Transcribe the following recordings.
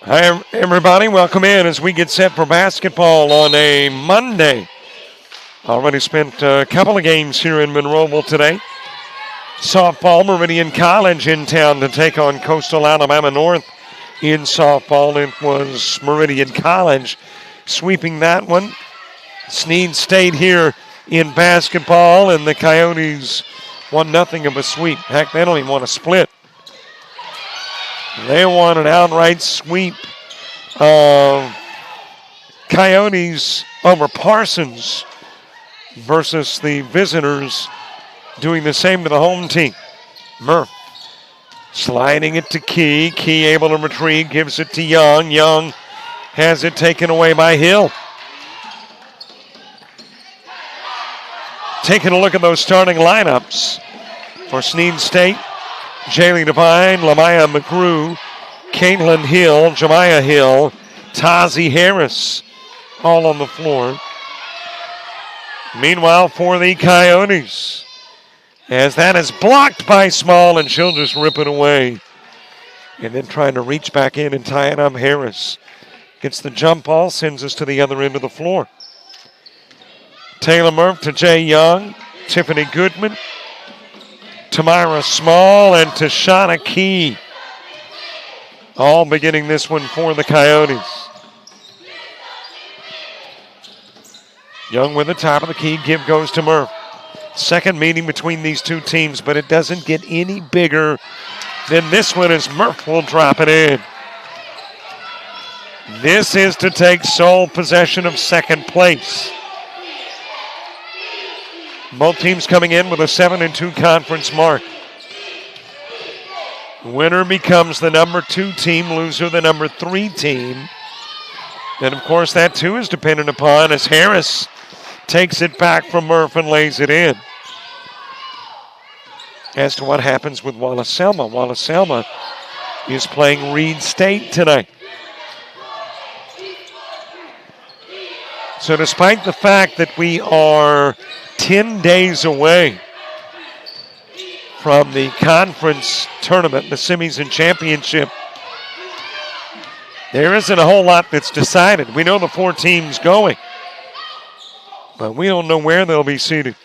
Hi, everybody. Welcome in as we get set for basketball on a Monday. Already spent a couple of games here in Monroeville today. Softball, Meridian College in town to take on Coastal Alabama North in softball. It was Meridian College sweeping that one. Snead stayed here in basketball, and the Coyotes won nothing of a sweep. Heck, they don't even want to split. They want an outright sweep of Coyotes over Parsons versus the visitors doing the same to the home team. Murph sliding it to Key. Key able to retrieve, gives it to Young. Young has it taken away by Hill. Taking a look at those starting lineups for Snead State. Jaylee Devine, Lamaya McGrew, Caitlin Hill, Jemiah Hill, Tazi Harris, all on the floor. Meanwhile, for the Coyotes, as that is blocked by Small, and she'll just rip it away. And then trying to reach back in and tie it up. Harris gets the jump ball, sends us to the other end of the floor. Taylor Murph to Jay Young, Tiffany Goodman, Tamara Small, and Tashana Key. All beginning this one for the Coyotes. Young with the top of the key. Give goes to Murph. Second meeting between these two teams, but it doesn't get any bigger than this one as Murph will drop it in. This is to take sole possession of second place. Both teams coming in with a 7-2 conference mark. Winner becomes the number 2 team, loser the number 3 team. And of course that too is dependent upon as Harris takes it back from Murph and lays it in. As to what happens with Wallace Selma. Wallace Selma is playing Reed State tonight. So despite the fact that we are 10 days away from the conference tournament, the semis and championship, there isn't a whole lot that's decided. We know the 4 teams going, but we don't know where they'll be seated.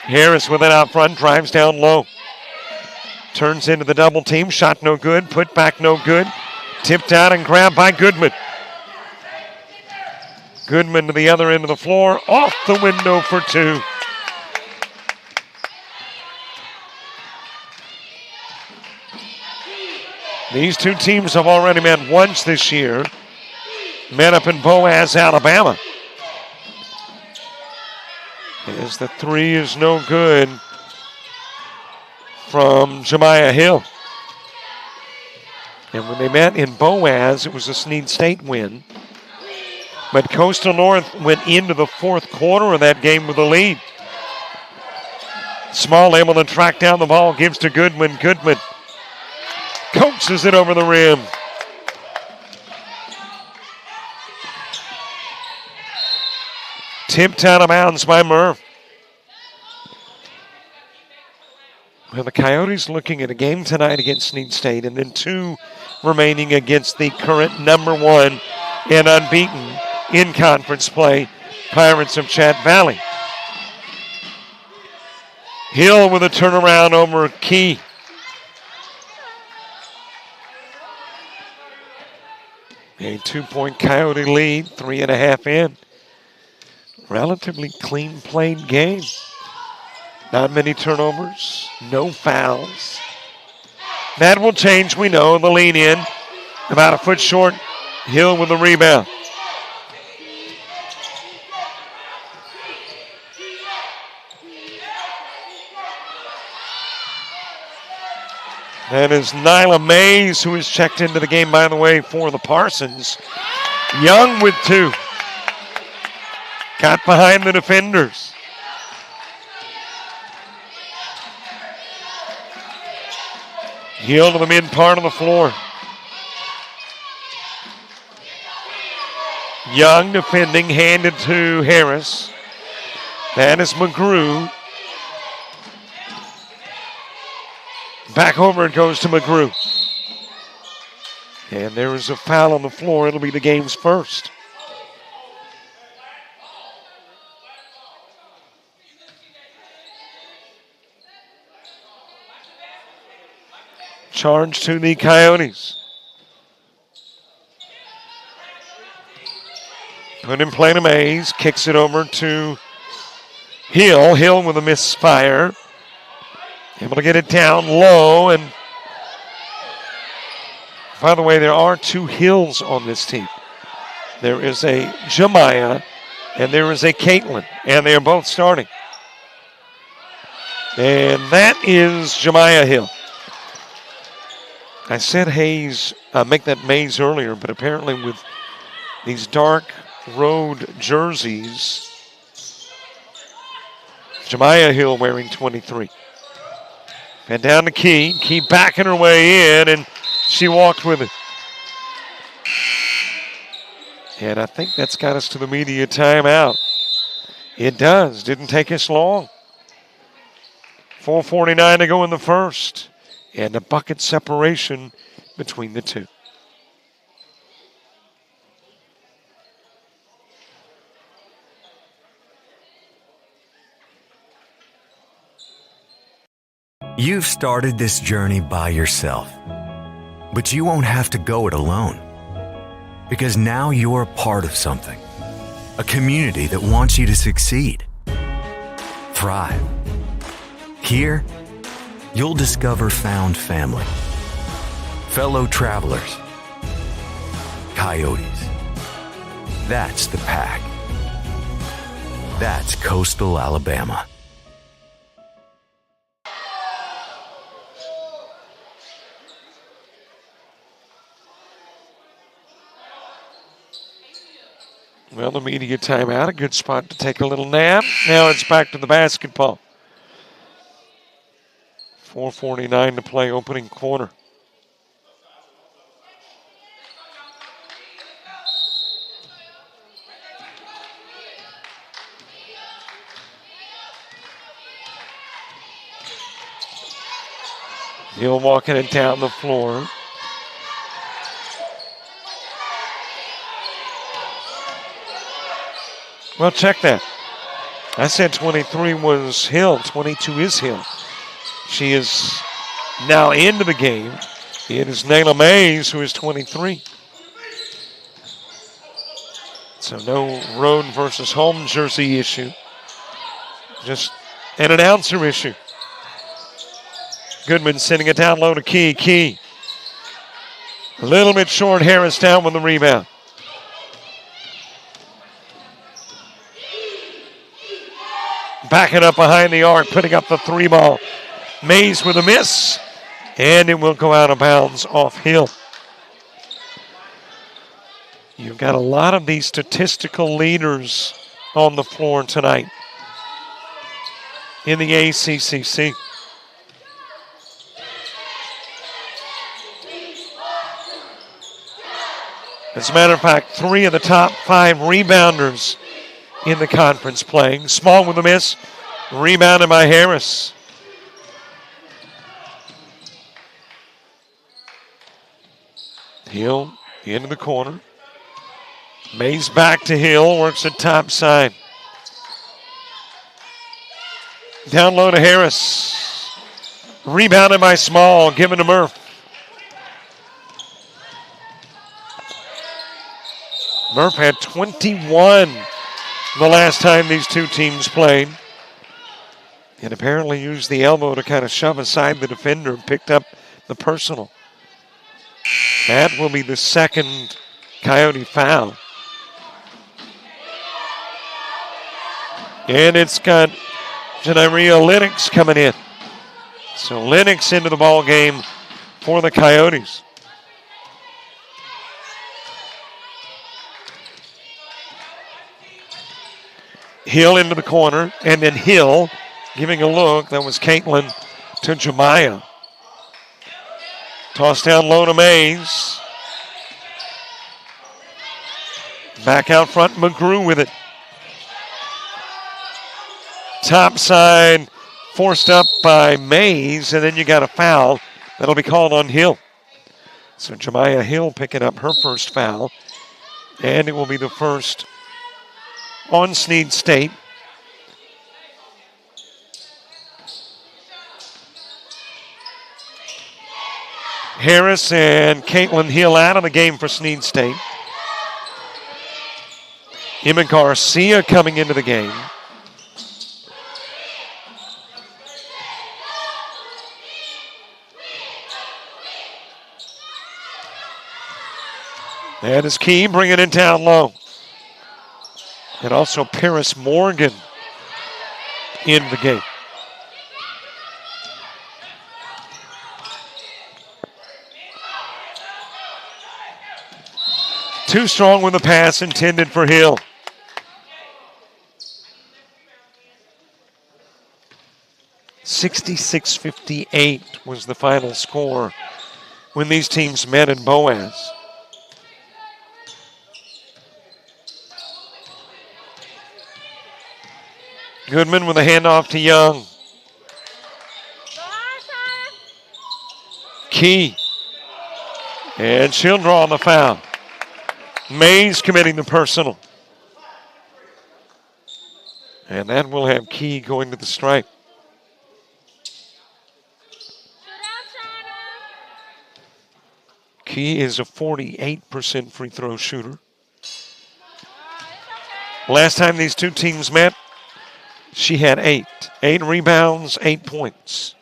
Harris with it out front, drives down low. Turns into the double team, shot no good, put back no good. Tipped out and grabbed by Goodman. Goodman to the other end of the floor, off the window for 2. These two teams have already met once this year. Met up in Boaz, Alabama. As the 3 is no good from Jemiah Hill. And when they met in Boaz, it was a Snead State win. But Coastal North went into the 4th quarter of that game with a lead. Small able to track down the ball, gives to Goodman. Goodman coaxes it over the rim. Tipped out of bounds by Murph. Well, the Coyotes looking at a game tonight against Snead State and then 2 remaining against the current number 1 and unbeaten in conference play, Pirates of Chat Valley. Hill with a turnaround over Key. A 2-point Coyote lead, 3.5 in. Relatively clean played game. Not many turnovers, no fouls. That will change, we know. The lean in, about a foot short. Hill with the rebound. That is Nyla Mays, who has checked into the game, by the way, for the Parsons. Young with 2. Got behind the defenders. Hill to the mid part of the floor. Young defending, handed to Harris. That is McGrew. Back over it goes to McGrew. And there is a foul on the floor. It'll be the game's first. Charge to the Coyotes. Put in play to Mays. Kicks it over to Hill. Hill with a misfire. Able to get it down low. And by the way, there are two Hills on this team. There is a Jemiah and there is a Caitlin. And they are both starting. And that is Jemiah Hill. I said Hayes, make that Mays earlier, but apparently with these dark road jerseys, Jemiah Hill wearing 23. And down to Key. Key backing her way in, and she walked with it. And I think that's got us to the media timeout. It does. Didn't take us long. 4:49 to go in the first. And a bucket separation between the two. You've started this journey by yourself, but you won't have to go it alone. Because now you're a part of something, a community that wants you to succeed, thrive. Here, you'll discover found family, fellow travelers, Coyotes. That's the Pack. That's Coastal Alabama. Well, the media timeout, a good spot to take a little nap. Now it's back to the basketball. 4:49 to play, opening quarter. Hill walking it down the floor. Well, check that. I said 23 was Hill. 22 is Hill. She is now into the game. It is Nayla Mays who is 23. So no road versus home jersey issue. Just an announcer issue. Goodman sending it down low to Key. Key. A little bit short. Harris down with the rebound. Backing up behind the arc, putting up the three ball. Mays with a miss, and it will go out of bounds off Hill. You've got a lot of these statistical leaders on the floor tonight in the ACCC. As a matter of fact, 3 of the top 5 rebounders in the conference playing. Small with a miss, rebounded by Harris. Hill into the corner. Mays back to Hill, works at top side. Down low to Harris. Rebounded by Small, given to Murph. Murph had 21 the last time these two teams played. And apparently used the elbow to kind of shove aside the defender and picked up the personal. That will be the second Coyote foul. And it's got Janaria Lennox coming in. So Lennox into the ball game for the Coyotes. Hill into the corner, and then Hill giving a look. That was Caitlin to Jemiah. Toss down low to Mays. Back out front, McGrew with it. Top side forced up by Mays, and then you got a foul. That'll be called on Hill. So Jemiah Hill picking up her first foul. And it will be the first on Snead State. Harris and Caitlin Hill out of the game for Snead State. Emma Garcia coming into the game. That is Key bringing it down low. And also Paris Morgan in the game. Too strong with the pass intended for Hill. $66-58 was the final score when these teams met in Boaz. Goodman with a handoff to Young. Key. And she'll draw the foul. Mays committing the personal. And that will have Key going to the stripe. Key is a 48% free throw shooter. Last time these two teams met, she had 8. 8 rebounds, 8 points.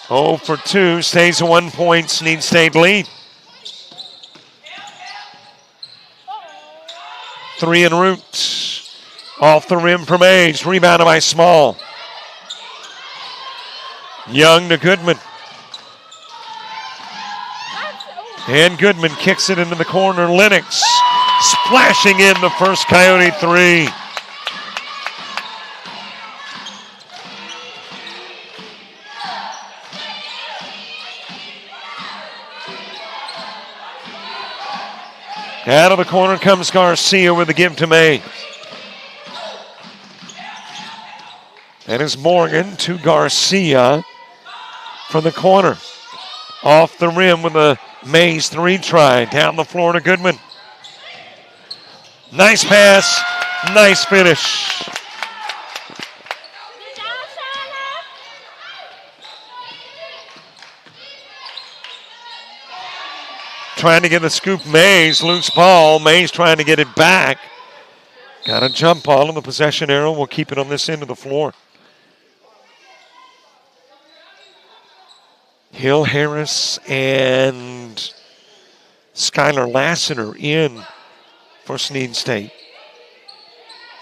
Oh for 2, stays a 1 point Snead State lead. 3 en route. Off the rim from Mays, rebounded by Small. Young to Goodman. And Goodman kicks it into the corner. Lennox splashing in the first Coyote 3. Out of the corner comes Garcia with the give to May. That is Morgan to Garcia from the corner. Off the rim with a Mays 3 try. Down the floor to Goodman. Nice pass. Nice finish. Trying to get the scoop. Mays, loose ball. Mays trying to get it back. Got a jump ball, and the possession arrow will keep it on this end of the floor. Hill, Harris, and Skylar Lassiter in for Snead State.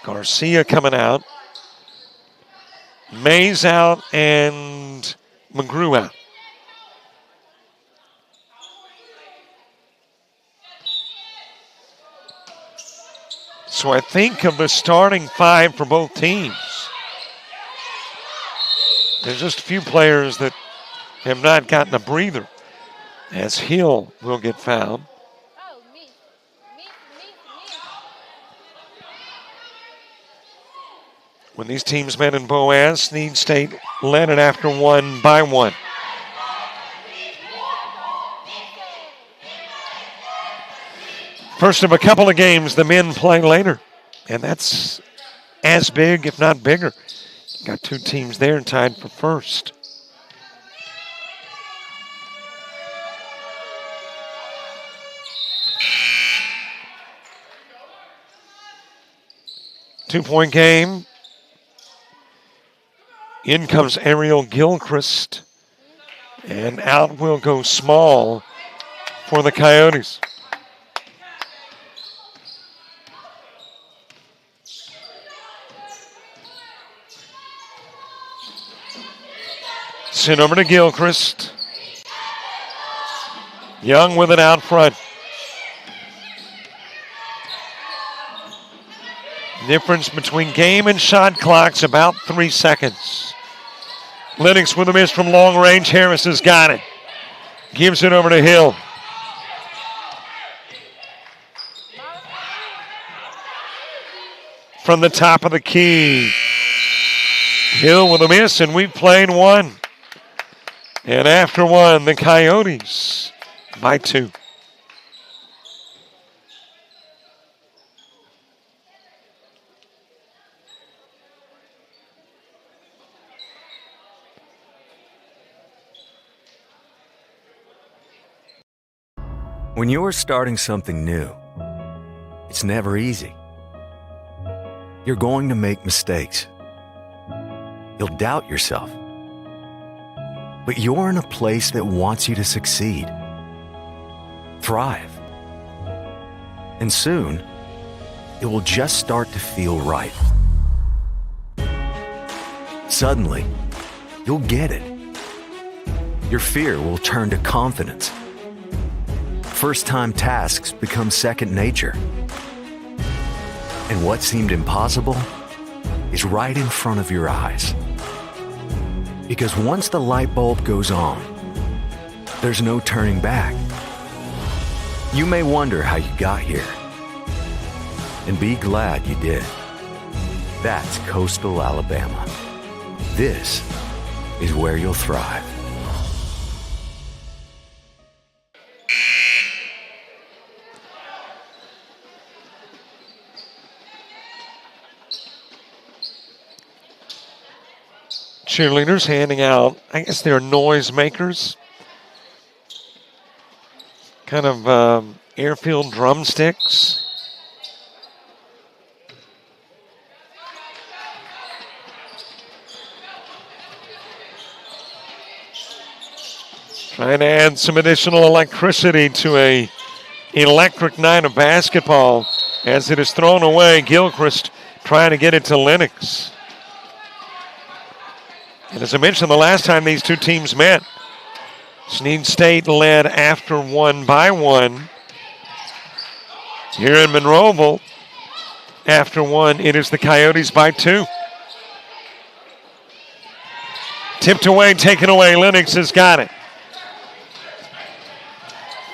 Garcia coming out. Mays out and McGrew out. So I think of the starting 5 for both teams. There's just a few players that have not gotten a breather, as Hill will get fouled. When these teams met in Boaz, Snead State led it after 1 by 1. First of a couple of games, the men play later, and that's as big, if not bigger. Got 2 teams there tied for first. Two-point game. In comes Ariel Gilchrist, and out will go Small for the Coyotes. Sent over to Gilchrist. Young with it out front. Difference between game and shot clock's about 3 seconds. Lennox with a miss from long range. Harris has got it. Gives it over to Hill. From the top of the key. Hill with a miss, and we've played one. And after one, the Coyotes by 2. When you're starting something new, it's never easy. You're going to make mistakes. You'll doubt yourself. But you're in a place that wants you to succeed, thrive. And soon, it will just start to feel right. Suddenly, you'll get it. Your fear will turn to confidence. First-time tasks become second nature. And what seemed impossible is right in front of your eyes. Because once the light bulb goes on, there's no turning back. You may wonder how you got here, and be glad you did. That's Coastal Alabama. This is where you'll thrive. Cheerleaders handing out, I guess they're noise makers. Kind of airfield drumsticks. Trying to add some additional electricity to a electric night of basketball as it is thrown away. Gilchrist trying to get it to Lennox. And as I mentioned the last time these two teams met, Snead State led after one by 1. Here in Monroeville, after one, it is the Coyotes by 2. Tipped away, taken away. Lennox has got it.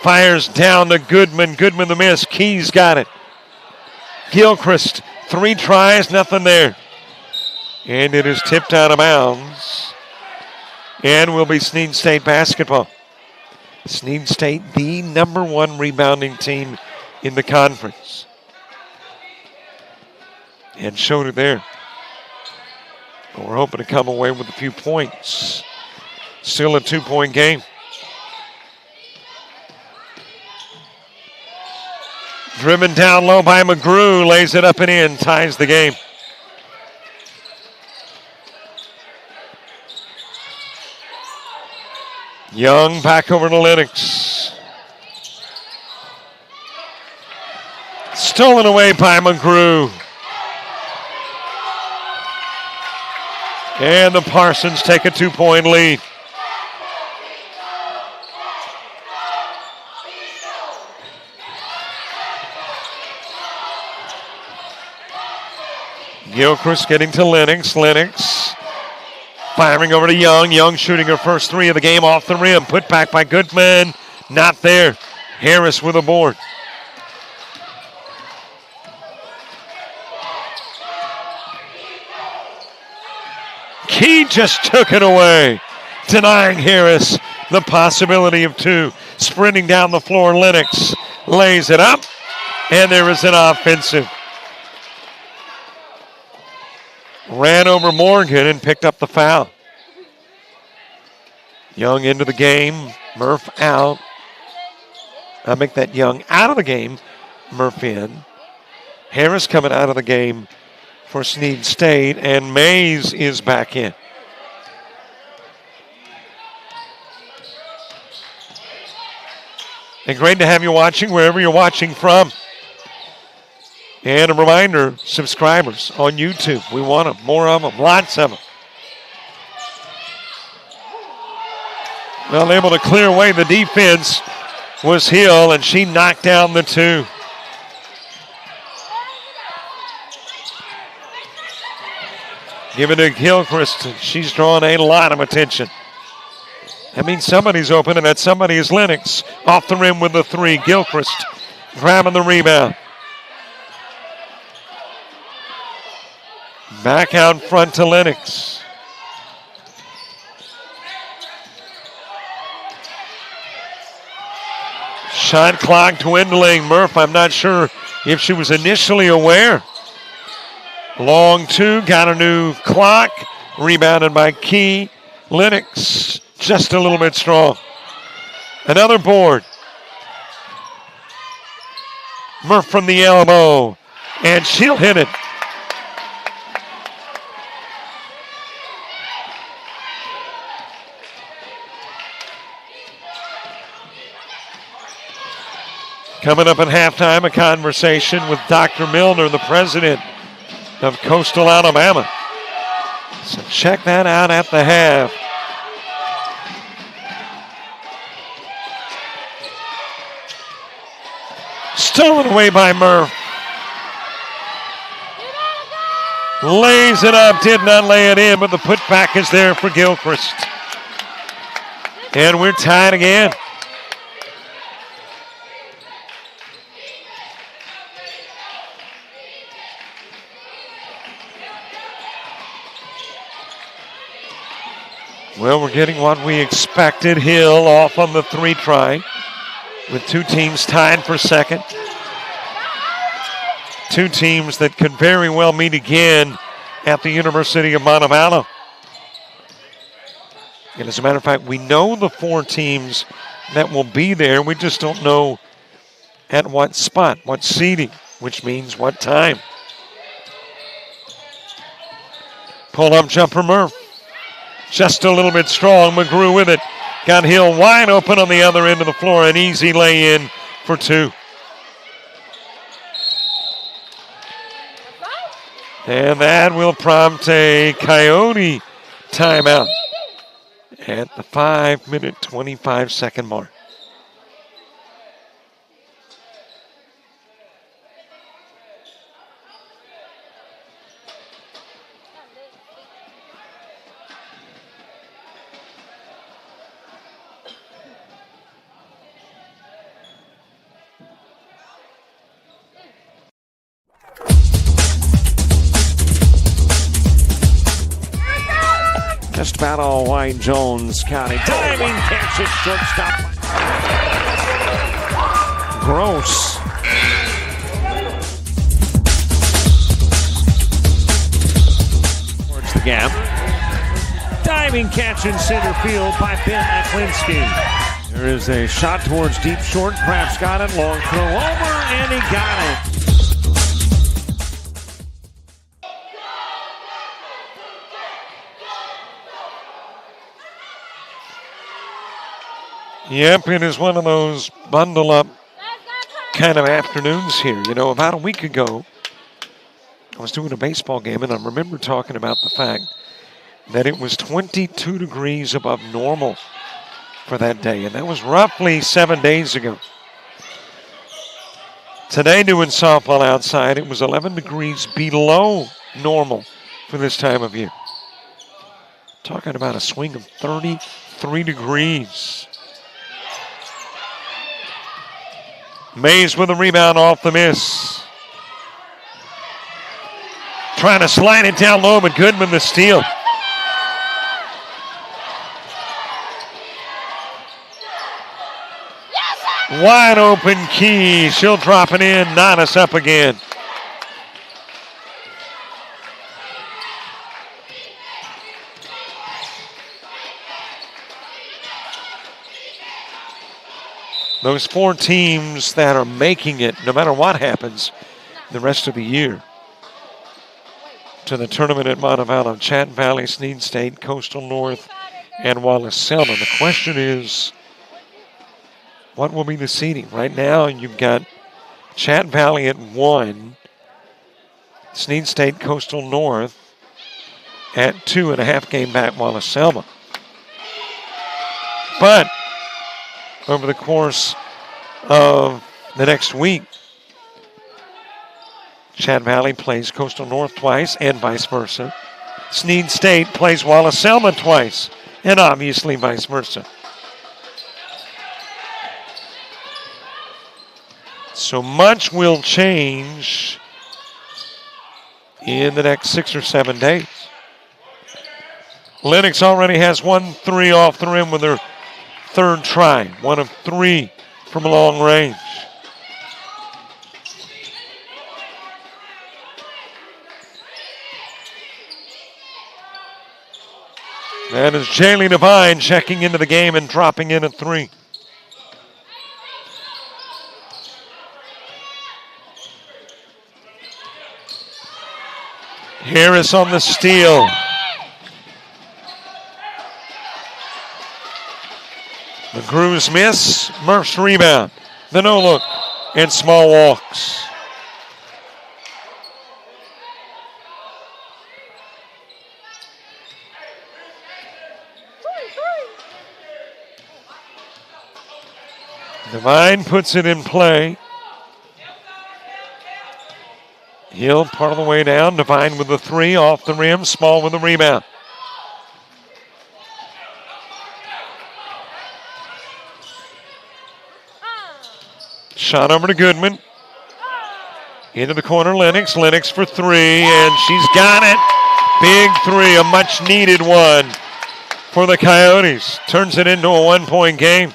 Fires down to Goodman. Goodman the miss. Keys got it. Gilchrist, 3 tries, nothing there. And it is tipped out of bounds. And will be Snead State basketball. Snead State, the number 1 rebounding team in the conference. And showed it there. But we're hoping to come away with a few points. Still a 2-point game. Driven down low by McGrew, lays it up and in, ties the game. Young back over to Lennox. Stolen away by McGrew. And the Parsons take a 2-point lead. Gilchrist getting to Lennox. Lennox firing over to Young. Young shooting her first 3 of the game off the rim. Put back by Goodman. Not there. Harris with a board. Key just took it away, denying Harris the possibility of 2. Sprinting down the floor, Lennox lays it up, and there is an offensive. Ran over Morgan and picked up the foul. Young into the game. Murph out. I make that Young out of the game. Murph in. Harris coming out of the game for Snead State, and Mays is back in. And great to have you watching wherever you're watching from. And a reminder, subscribers on YouTube. We want them, more of them, lots of them. Well, able to clear away the defense was Hill, and she knocked down the 2. Give it to Gilchrist. She's drawn a lot of attention. That means somebody's open, and that somebody is Lennox. Off the rim with the 3. Gilchrist grabbing the rebound. Back out front to Lennox. Shot clock dwindling. Murph, I'm not sure if she was initially aware. Long two, got a new clock. Rebounded by Key. Lennox just a little bit strong. Another board. Murph from the elbow. And she'll hit it. Coming up at halftime, a conversation with Dr. Milner, the president of Coastal Alabama. So check that out at the half. Stolen away by Murph. Lays it up, did not lay it in, but the putback is there for Gilchrist. And we're tied again. Well, we're getting what we expected. Hill off on the 3 try with 2 teams tied for second. 2 teams that could very well meet again at the University of Montevallo. And as a matter of fact, we know the 4 teams that will be there. We just don't know at what spot, what seating, which means what time. Pull-up jumper Murph. Just a little bit strong. McGrew with it. Got Hill wide open on the other end of the floor. An easy lay-in for 2. And that will prompt a Coyote timeout at the 5-minute, 25-second mark. Just about all White Jones County. Diving catch it, shortstop. Gross. Towards the gap. Diving catch in center field by Ben Aklinski. There is a shot towards deep short. Perhaps got it. Long throw over, and he got it. Yep, it is one of those bundle up kind of afternoons here. You know, about a week ago, I was doing a baseball game, and I remember talking about the fact that it was 22 degrees above normal for that day, and that was roughly 7 days ago. Today, doing softball outside, it was 11 degrees below normal for this time of year. Talking about a swing of 33 degrees. Mays with a rebound off the miss. Trying to slide it down low, but Goodman the steal. Wide open Key. She'll drop it in, knot us up again. Those 4 teams that are making it, no matter what happens the rest of the year, to the tournament at Montevallo, Chat Valley, Snead State, Coastal North, and Wallace-Selma. The question is, what will be the seeding? Right now, you've got Chat Valley at 1, Snead State, Coastal North at 2, and a half game back Wallace-Selma. But over the course of the next week, Chat Valley plays Coastal North twice and vice versa. Snead State plays Wallace-Selma twice and obviously vice versa. So much will change in the next 6 or 7 days. Lennox already has 1 3 off the rim with her 3rd try. 1 of 3 from long range. That is Jaylee Devine checking into the game and dropping in at 3. Harris on the steal. McGrew's miss, Murph's rebound. The no look and small walks. Devine puts it in play. Hill part of the way down. Devine with the 3 off the rim. Small with the rebound. Shot over to Goodman. Into the corner, Lennox. Lennox for 3, and she's got it. Big 3, a much needed one for the Coyotes. Turns it into a 1-point game.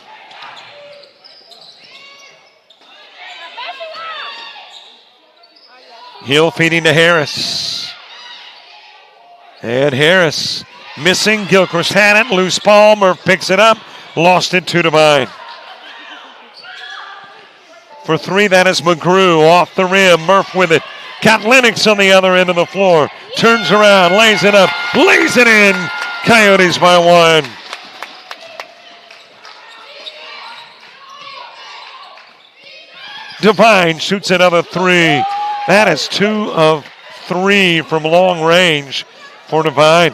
Hill feeding to Harris. And Harris missing. Gilchrist had it. Loose ball. Murph picks it up. Lost it to Devine. For 3, that is McGrew off the rim. Murph with it. Got Lennox on the other end of the floor. Turns around, lays it up, lays it in. Coyotes by 1. Devine shoots another 3. That is 2 of 3 from long range for Devine.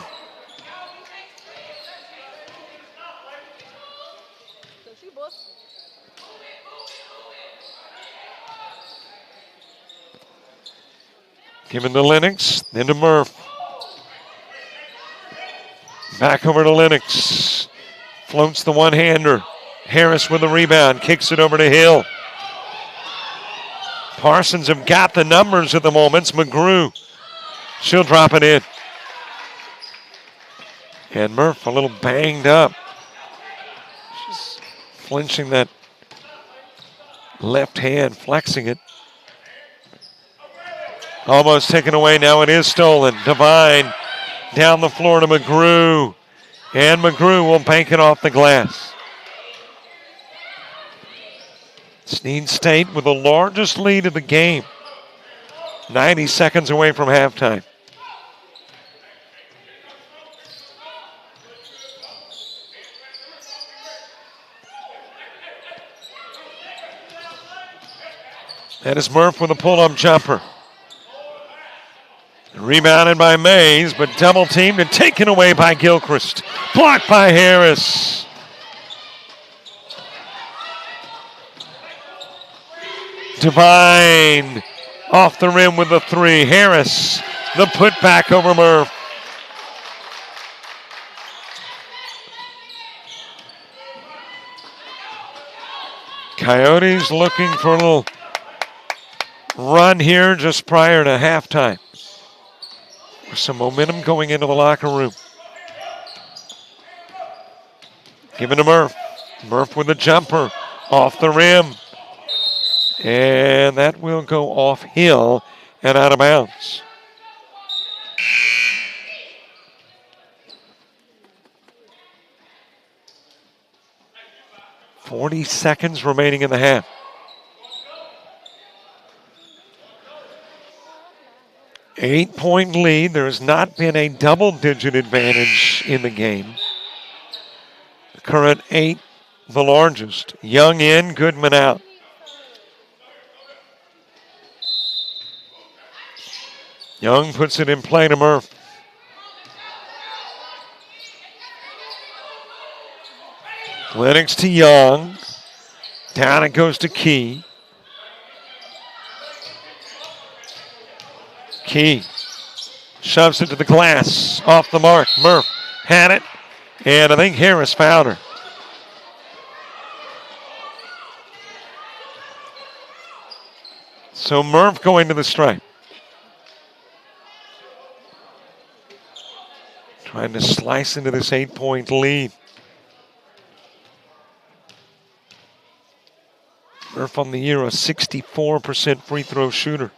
Given to Lennox, then to Murph. Back over to Lennox. Floats the one-hander. Harris with the rebound, kicks it over to Hill. Parsons have got the numbers at the moment. It's McGrew. She'll drop it in. And Murph a little banged up. She's flinching that left hand, flexing it. Almost taken away. Now it is stolen. Devine down the floor to McGrew. And McGrew will bank it off the glass. Snead State with the largest lead of the game. 90 seconds away from halftime. That is Murph with a pull-up jumper. Rebounded by Mays, but double teamed and taken away by Gilchrist. Blocked by Harris. Devine off the rim with the 3. Harris, the putback over Murph. Coyotes looking for a little run here just prior to halftime. With some momentum going into the locker room. Given to Murph. Murph with a jumper off the rim. And that will go off Hill and out of bounds. .40 seconds remaining in the half. Eight-point lead. There has not been a double-digit advantage in the game. The current 8, the largest. Young in, Goodman out. Young puts it in play to Murph. Lennox to Young. Down it goes to Key. Key shoves it to the glass. Off the mark. Murph had it. And I think Harris fouled her. So Murph going to the stripe. Trying to slice into this 8-point lead. Murph on the year, a 64% free throw shooter.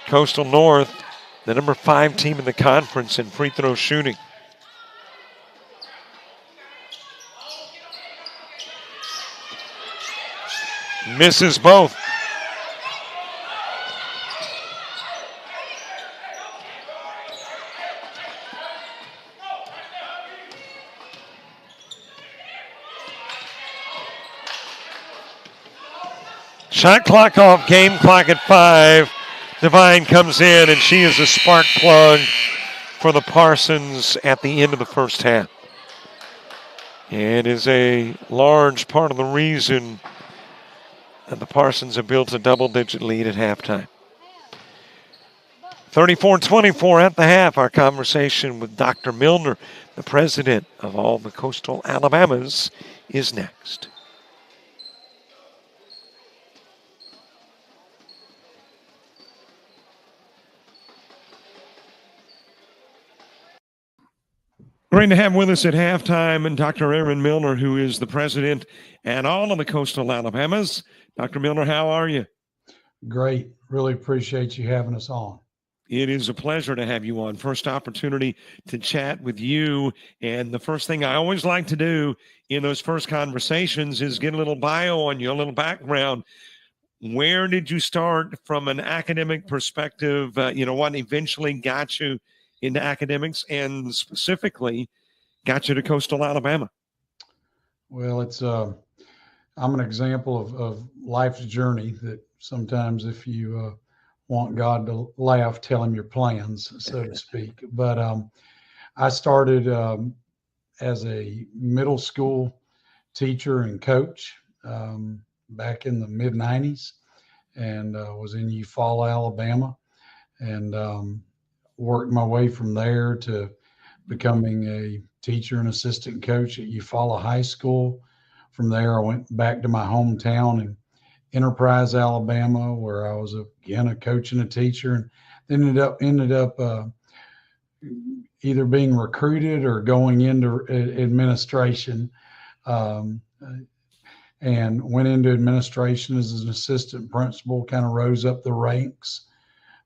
Coastal North, the number 5 team in the conference in free throw shooting. Misses both. Shot clock off, game clock at 5. Devine comes in, and she is a spark plug for the Parsons at the end of the first half. It is a large part of the reason that the Parsons have built a double-digit lead at halftime. 34-24 at the half. Our conversation with Dr. Milner, the president of all the Coastal Alabamas, is next. Great to have with us at halftime and Dr. Aaron Milner, who is the president and all of the Coastal Alabamas. Dr. Milner, how are you? Great. Really appreciate you having us on. It is a pleasure to have you on. First opportunity to chat with you. And the first thing I always like to do in those first conversations is get a little bio on you, a little background. Where did you start from an academic perspective? What eventually got you into academics and specifically got you to Coastal Alabama? Well, I'm an example of life's journey that sometimes if you want God to laugh, tell him your plans, so to speak. But I started as a middle school teacher and coach back in the mid-90s and was in Eufaula, Alabama, and worked my way from there to becoming a teacher and assistant coach at Eufaula High School. From there, I went back to my hometown in Enterprise, Alabama, where I was again a coach and a teacher, and then ended up either being recruited or going into administration, and went into administration as an assistant principal. Kind of rose up the ranks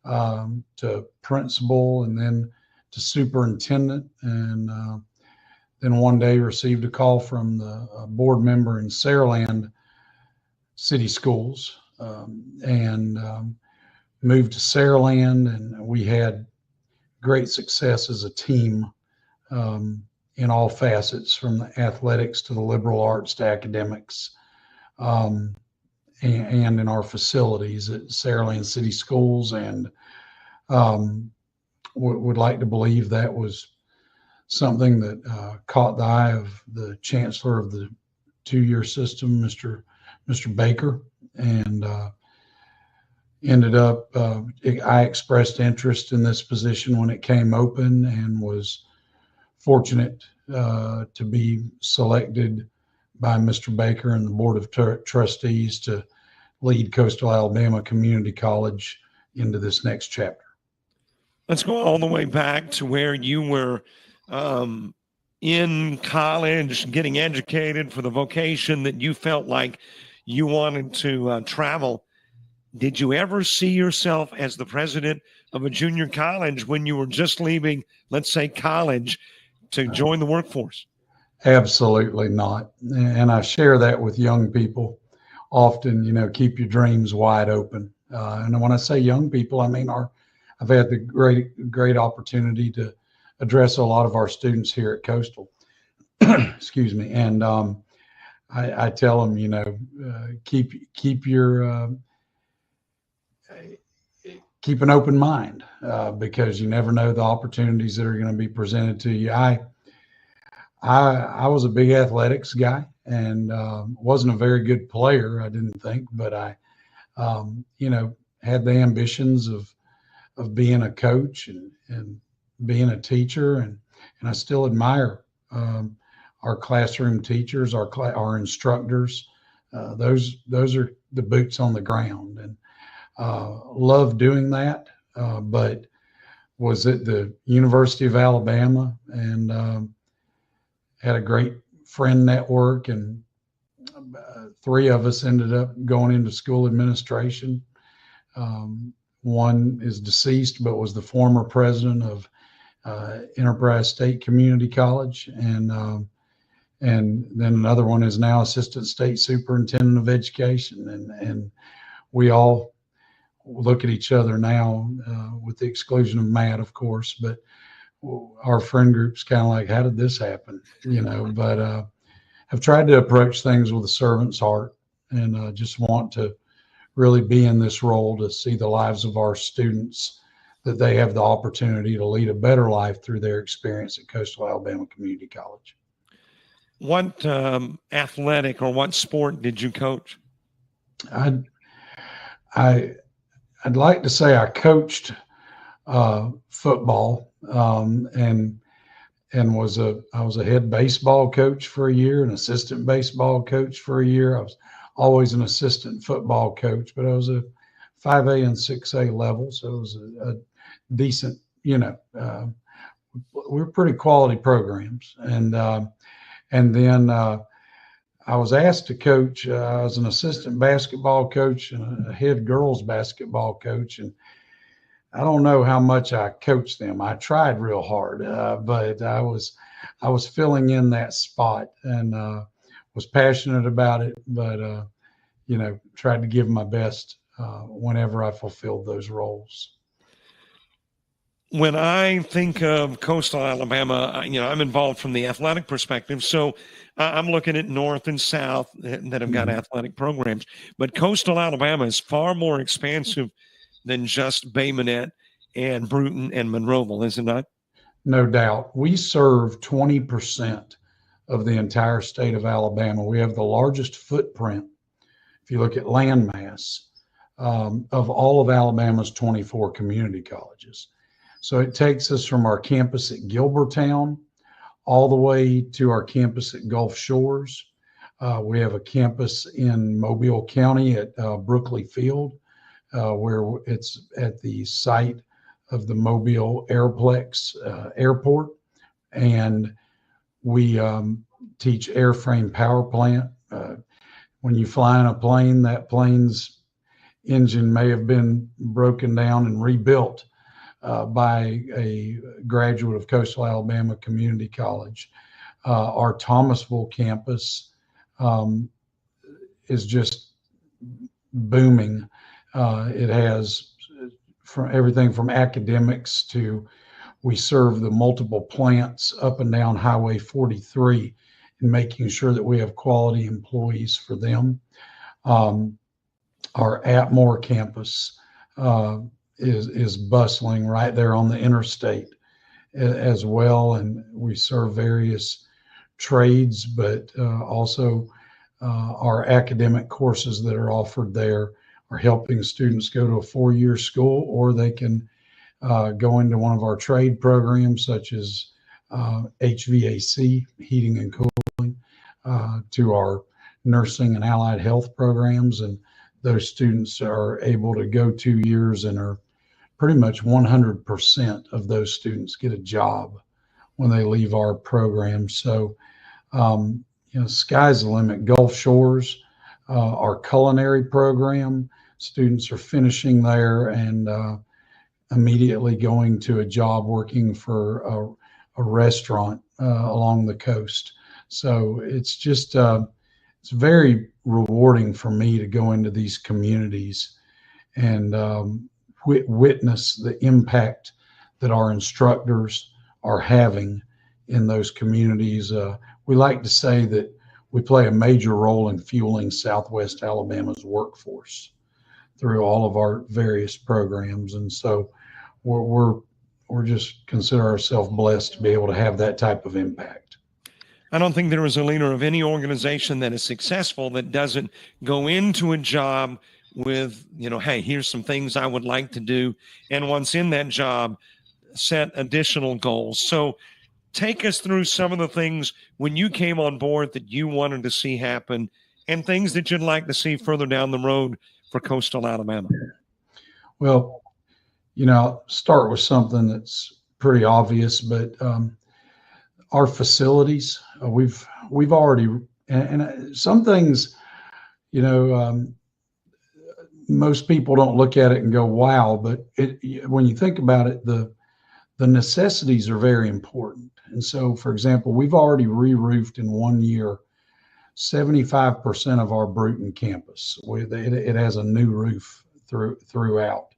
to principal, and then to superintendent, and then one day received a call from the board member in Saraland City Schools, and moved to Saraland, and we had great success as a team in all facets, from the athletics to the liberal arts to academics, and in our facilities at Saraland City Schools, and would like to believe that was something that caught the eye of the chancellor of the two-year system, Mr. Baker, and ended up, I expressed interest in this position when it came open, and was fortunate to be selected by Mr. Baker and the Board of Trustees to lead Coastal Alabama Community College into this next chapter. Let's go all the way back to where you were in college, getting educated for the vocation that you felt like you wanted to travel. Did you ever see yourself as the president of a junior college when you were just leaving, let's say, college to join the workforce? Absolutely not. And I share that with young people often, keep your dreams wide open. And when I say young people, I mean I've had the great opportunity to address a lot of our students here at Coastal. Excuse me. And I tell them, keep an open mind, because you never know the opportunities that are going to be presented to you. I was a big athletics guy, and wasn't a very good player, I didn't think, but I had the ambitions of being a coach and being a teacher, and I still admire our classroom teachers, our instructors. Those are the boots on the ground, and love doing that. But was at the University of Alabama, and had a great friend network, and three of us ended up going into school administration. One is deceased, but was the former president of Enterprise State Community College, and then another one is now assistant state superintendent of education, and we all look at each other now, with the exclusion of Matt, of course, but our friend group's kind of like, how did this happen? But I've tried to approach things with a servant's heart, and just want to really be in this role to see the lives of our students, that they have the opportunity to lead a better life through their experience at Coastal Alabama Community College. What athletic or what sport did you coach? I'd like to say I coached football, and I was a head baseball coach for a year, an assistant baseball coach for a year. I was always an assistant football coach, but I was a 5A and 6A level, so it was a decent, we're pretty quality programs. And then I was asked to coach. I was an assistant basketball coach and a head girls basketball coach, and I don't know how much I coached them. I tried real hard, but I was filling in that spot, and was passionate about it, but tried to give my best whenever I fulfilled those roles. When I think of Coastal Alabama, I'm involved from the athletic perspective. So I'm looking at North and South that have got athletic programs. But Coastal Alabama is far more expansive than just Bay Minette and Bruton and Monroeville, is it not? No doubt. We serve 20% of the entire state of Alabama. We have the largest footprint, if you look at land mass, of all of Alabama's 24 community colleges. So it takes us from our campus at Gilbertown all the way to our campus at Gulf Shores. We have a campus in Mobile County at Brookley Field, where it's at the site of the Mobile Airplex Airport. And we teach airframe power plant. When you fly in a plane, that plane's engine may have been broken down and rebuilt by a graduate of Coastal Alabama Community College. Our Thomasville campus is just booming. It has everything from academics to, we serve the multiple plants up and down Highway 43 and making sure that we have quality employees for them. Our Atmore campus is bustling right there on the interstate as well, and we serve various trades, but also our academic courses that are offered there are helping students go to a 4-year school, or they can go into one of our trade programs such as HVAC, heating and cooling, to our nursing and allied health programs, and those students are able to go 2 years and are pretty much 100% of those students get a job when they leave our program. So, sky's the limit. Gulf Shores, our culinary program, students are finishing there and immediately going to a job working for a restaurant along the coast. So it's just, it's very rewarding for me to go into these communities and witness the impact that our instructors are having in those communities. We like to say that we play a major role in fueling Southwest Alabama's workforce through all of our various programs. And so we're just consider ourselves blessed to be able to have that type of impact. I don't think there is a leader of any organization that is successful that doesn't go into a job with, hey, here's some things I would like to do. And once in that job, set additional goals. So take us through some of the things when you came on board that you wanted to see happen and things that you'd like to see further down the road for Coastal Alabama. Well, I'll start with something that's pretty obvious, but our facilities, we've already, and some things, you know, most people don't look at it and go, wow, but when you think about it, the necessities are very important. And so, for example, we've already re-roofed in 1 year 75% of our Bruton campus. It has a new roof throughout.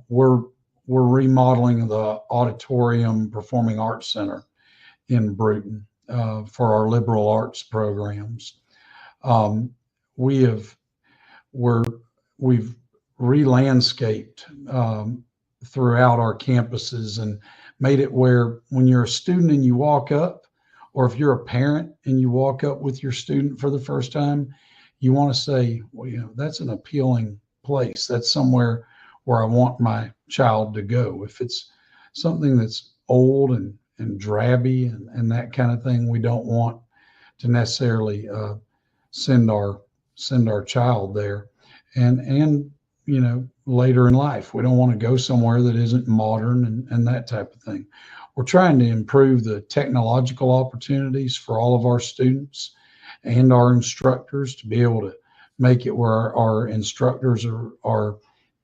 We're remodeling the auditorium performing arts center in Bruton for our liberal arts programs. We've re-landscaped throughout our campuses and made it where when you're a student and you walk up, or if you're a parent and you walk up with your student for the first time, you want to say, well, you know, that's an appealing place. That's somewhere where I want my child to go. If it's something that's old and drabby and that kind of thing, we don't want to necessarily send our child there. And you know, later in life, we don't want to go somewhere that isn't modern and that type of thing. We're trying to improve the technological opportunities for all of our students and our instructors to be able to make it where our instructors are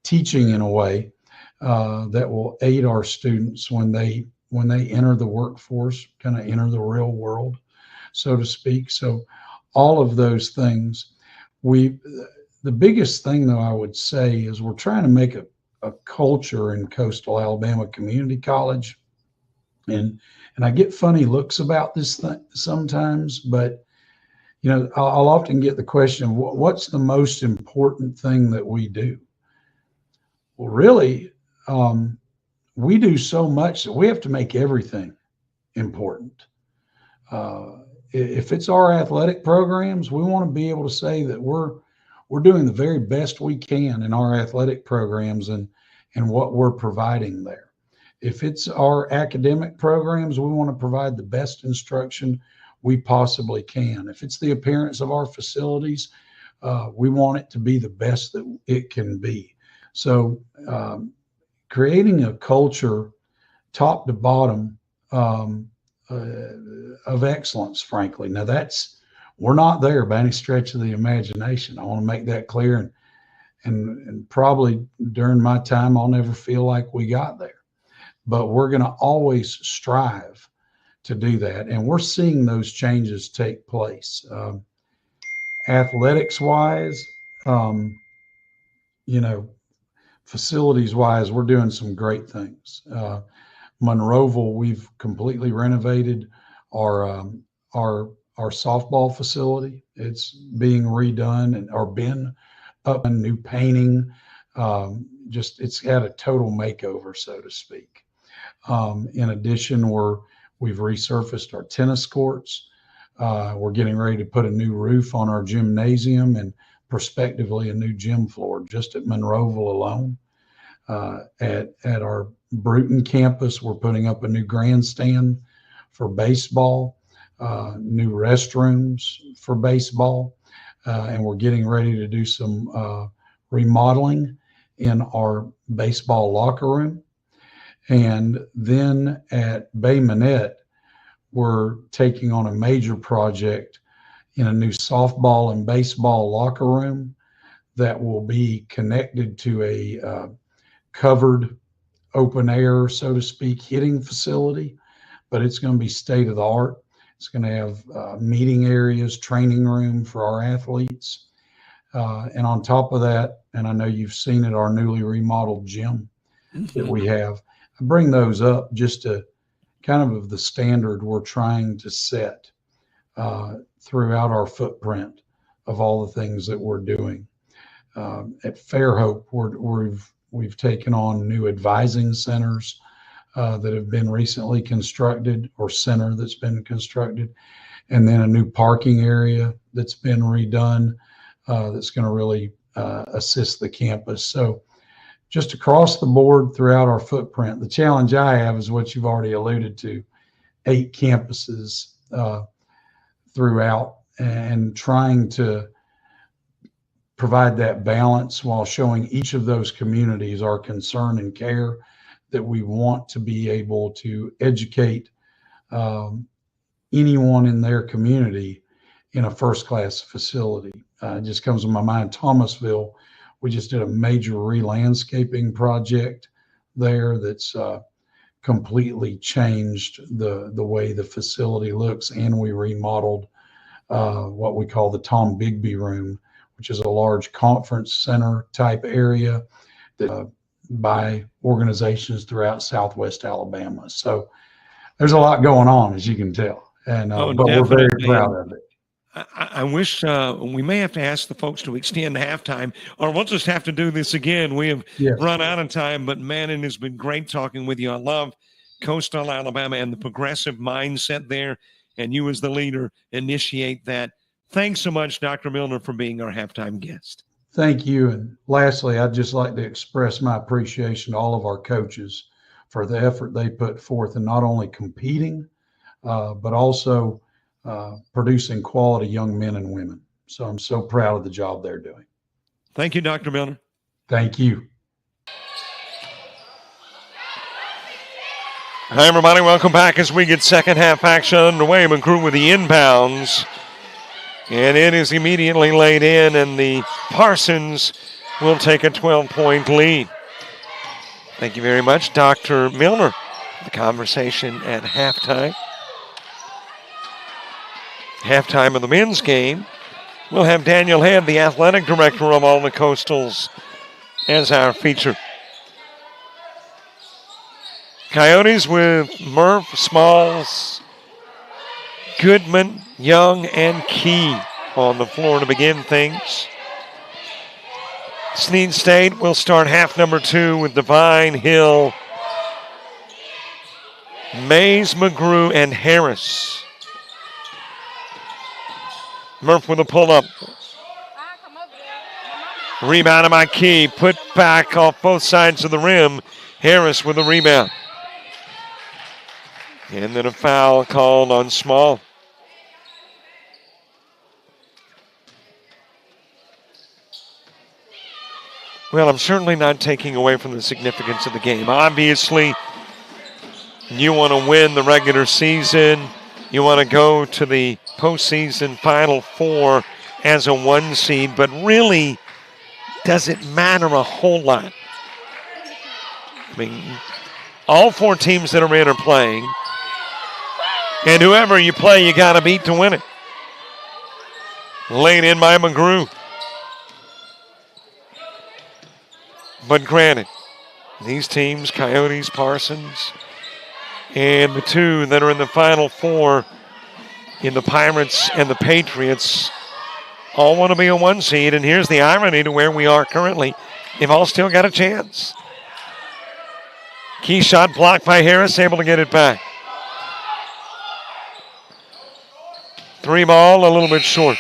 teaching in a way that will aid our students when they enter the workforce, kind of enter the real world, so to speak. So all of those things, the biggest thing though, I would say, is we're trying to make a culture in Coastal Alabama Community College. And I get funny looks about this thing sometimes, but you know, I'll often get the question, what's the most important thing that we do? Well, really, we do so much that we have to make everything important. If it's our athletic programs, we want to be able to say that we're doing the very best we can in our athletic programs and what we're providing there. If it's our academic programs, we want to provide the best instruction we possibly can. If it's the appearance of our facilities, we want it to be the best that it can be. So creating a culture top to bottom of excellence, frankly. Now we're not there by any stretch of the imagination. I want to make that clear, and probably during my time, I'll never feel like we got there. But we're going to always strive to do that. And we're seeing those changes take place. Athletics wise, you know, facilities wise, we're doing some great things. Monroeville, we've completely renovated our softball facility. It's being redone or been up in new painting. It's had a total makeover, so to speak. In addition, we've resurfaced our tennis courts. We're getting ready to put a new roof on our gymnasium and prospectively a new gym floor just at Monroeville alone. At our Bruton campus, we're putting up a new grandstand for baseball, new restrooms for baseball, and we're getting ready to do some remodeling in our baseball locker room. And then at Bay Minette, we're taking on a major project in a new softball and baseball locker room that will be connected to a covered open air, so to speak, hitting facility, but it's going to be state of the art. It's going to have meeting areas, training room for our athletes. And on top of that, and I know you've seen it, our newly remodeled gym that we have. I bring those up just to kind of the standard we're trying to set throughout our footprint of all the things that we're doing. At Fairhope, we've taken on new advising centers that have been recently constructed, or center that's been constructed, and then a new parking area that's been redone that's going to really assist the campus. So just across the board throughout our footprint, the challenge I have is what you've already alluded to, 8 campuses throughout, and trying to provide that balance while showing each of those communities our concern and care that we want to be able to educate anyone in their community in a first-class facility. It just comes to my mind, Thomasville, we just did a major re-landscaping project there that's completely changed the way the facility looks, and we remodeled what we call the Tom Bigby Room, which is a large conference center type area that by organizations throughout Southwest Alabama. So there's a lot going on, as you can tell, and but we're very proud of it. I wish we may have to ask the folks to extend halftime, or we'll just have to do this again. We have run out of time, but man, it has been great talking with you. I love Coastal Alabama and the progressive mindset there, and you as the leader initiate that. Thanks so much, Dr. Milner, for being our halftime guest. Thank you. And lastly, I'd just like to express my appreciation to all of our coaches for the effort they put forth in not only competing, but also producing quality young men and women. So I'm so proud of the job they're doing. Thank you, Dr. Milner. Thank you. Hi, everybody. Welcome back as we get second half action underway. McGrew with the inbounds. And it is immediately laid in, and the Parsons will take a 12-point lead. Thank you very much, Dr. Milner. The conversation at halftime. Halftime of the men's game, we'll have Daniel Head, the athletic director of all the Coastals, as our feature. Coyotes with Murph, Smalls, Goodman, Young, and Key on the floor to begin things. Snead State will start half number 2 with Devine, Hill, Mays, McGrew, and Harris. Murph with a pull-up. Rebound by Key. Put back off both sides of the rim. Harris with a rebound. And then a foul called on Small. Well, I'm certainly not taking away from the significance of the game. Obviously, you want to win the regular season. You want to go to the postseason Final Four as a 1 seed, but really, does it matter a whole lot? I mean, all 4 teams that are in are playing, and whoever you play, you got to beat to win it. Laid in by McGrew. But granted, these teams, Coyotes, Parsons, and the 2 that are in the Final Four in the Pirates and the Patriots all want to be a 1 seed. And here's the irony to where we are currently. They've all still got a chance. Key shot blocked by Harris, able to get it back. 3 ball, a little bit short.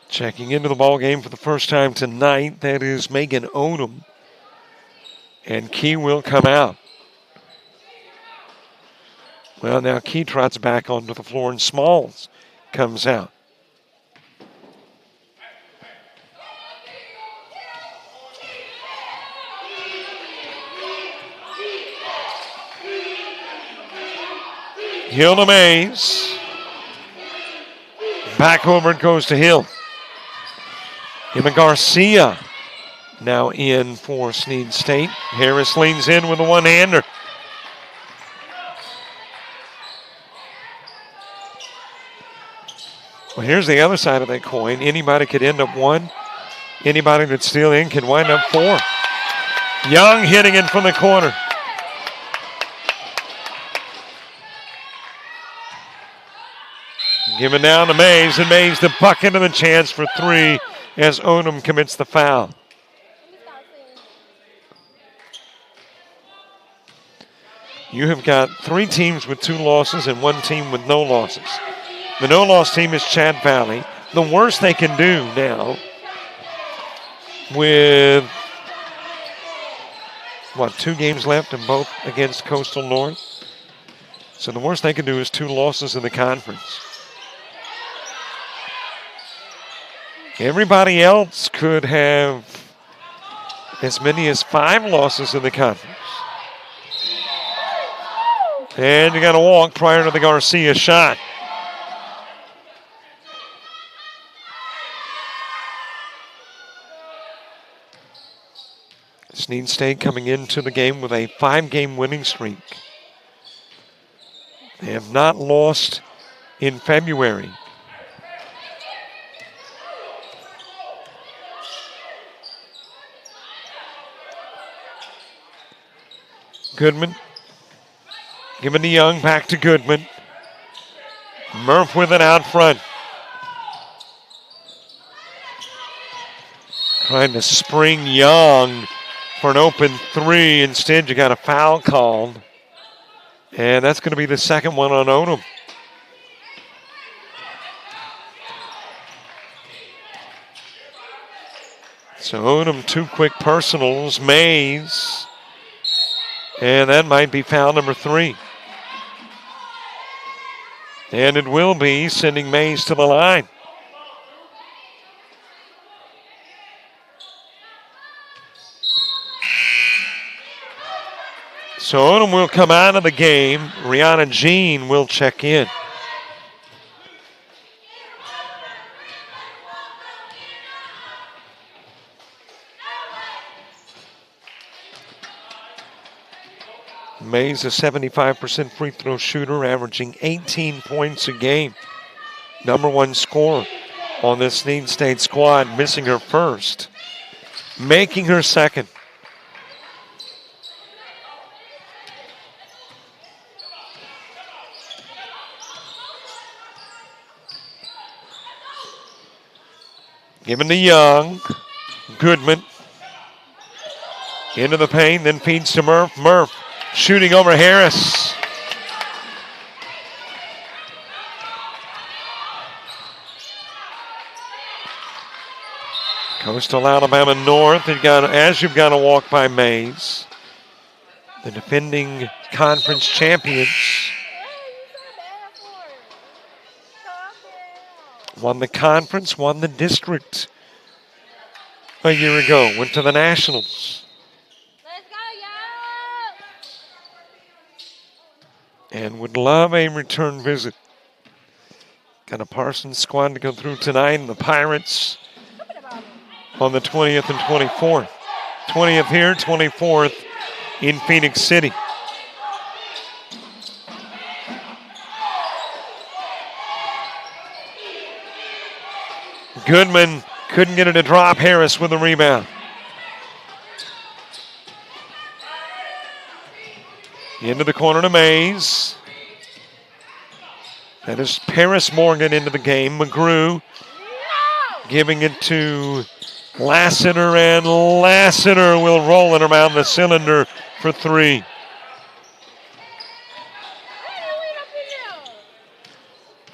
Checking into the ball game for the first time tonight, that is Megan Odom. And Key will come out. Well, now Key trots back onto the floor and Smalls comes out. Hill to Mays. Back over it goes to Hill. Emma Garcia now in for Snead State. Harris leans in with a one-hander. Well, here's the other side of that coin. Anybody could end up 1. Anybody that's still in can wind up 4. Young hitting it from the corner. Given down to Mays, and Mays the bucket and the chance for 3 as Odom commits the foul. You have got 3 teams with 2 losses and 1 team with no losses. The no-loss team is Chad Valley. The worst they can do now with, 2 games left and both against Coastal North? So the worst they can do is 2 losses in the conference. Everybody else could have as many as 5 losses in the conference. And you got to walk prior to the Garcia shot. Snead State coming into the game with a 5-game winning streak. They have not lost in February. Goodman. Giving to Young, back to Goodman. Murph with it out front. Trying to spring Young for an open 3. Instead, you got a foul called. And that's going to be the second one on Odom. So Odom, 2 quick personals. Mays. And that might be foul number 3. And it will be, sending Mays to the line. So Odom will come out of the game. Rihanna Jean will check in. Mays, a 75% free throw shooter, averaging 18 points a game. Number 1 scorer on this Snead State squad, missing her first, making her second. Given to Young. Goodman. Into the paint, then feeds to Murph. Murph shooting over Harris. Coastal Alabama North, you've got to walk by Mays. The defending conference champions. Won the conference, won the district a year ago. Went to the Nationals. And would love a return visit. Got a Parsons squad to go through tonight. And the Pirates on the 20th and 24th. 20th here, 24th in Phoenix City. Goodman couldn't get it to drop. Harris with the rebound. Into the corner to Mays. That is Paris Morgan into the game. McGrew giving it to Lassiter, and Lassiter will roll it around the cylinder for 3.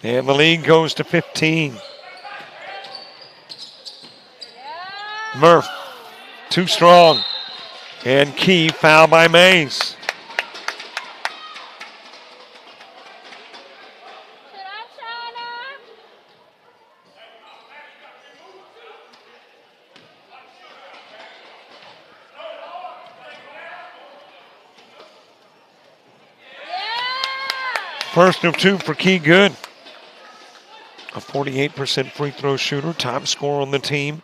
And the lead goes to 15. Murph, too strong. And Key, foul by Mays. First of 2 for Key Good. A 48% free throw shooter, top scorer on the team.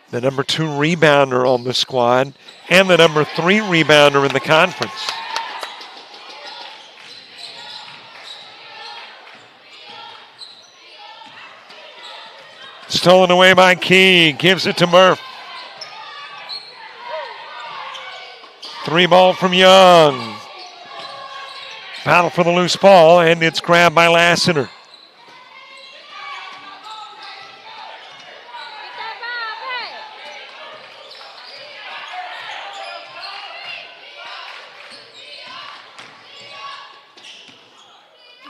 The number 2 rebounder on the squad, and the number 3 rebounder in the conference. Stolen away by Key, gives it to Murph. 3 ball from Young. Battle for the loose ball, and it's grabbed by Lassiter.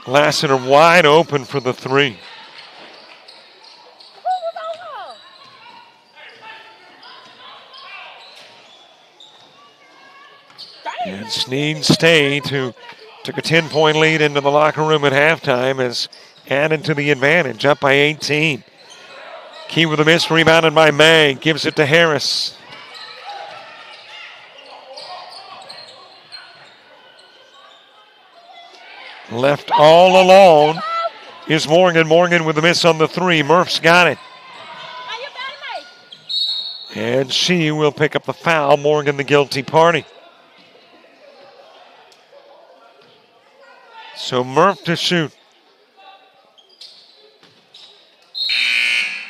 Lassiter wide open for the 3. And Snead State, who took a 10-point lead into the locker room at halftime, has added to the advantage, up by 18. Key with a miss, rebounded by May, gives it to Harris. Left all alone is Morgan. Morgan with a miss on the three. Murph's got it. And she will pick up the foul. Morgan, the guilty party. So Murph to shoot.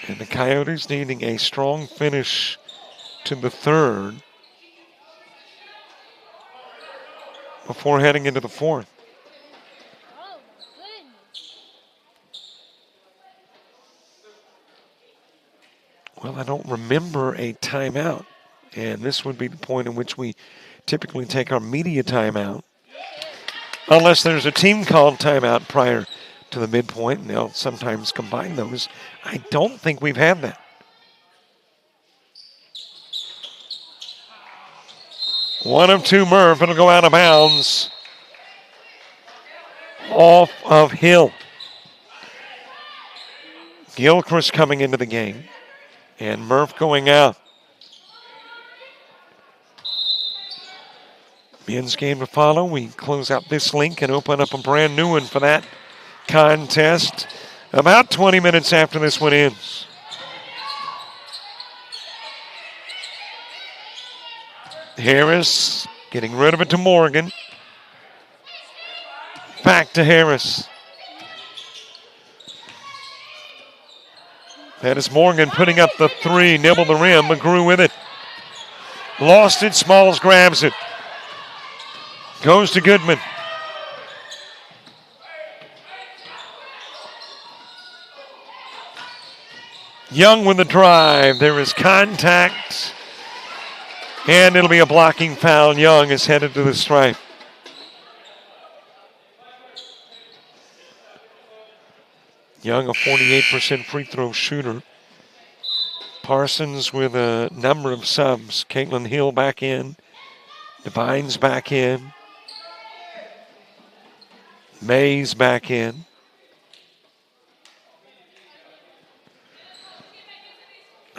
And the Coyotes needing a strong finish to the third before heading into the fourth. Well, I don't remember a timeout. And this would be the point in which we typically take our media timeout. Unless there's a team-called timeout prior to the midpoint, and they'll sometimes combine those. I don't think we've had that. One of two, Murph. It'll go out of bounds. Off of Hill. Gilchrist coming into the game. And Murph going out. Men's game to follow. We close out this link and open up a brand new one for that contest about 20 minutes after this one ends. Harris getting rid of it to Morgan. Back to Harris. That is Morgan putting up the three, nibble the rim, McGrew with it. Lost it, Smalls grabs it. Goes to Goodman. Young with the drive. There is contact. And it'll be a blocking foul. Young is headed to the stripe. Young, a 48% free throw shooter. Parsons with a number of subs. Caitlin Hill back in. Devine's back in. Mays back in.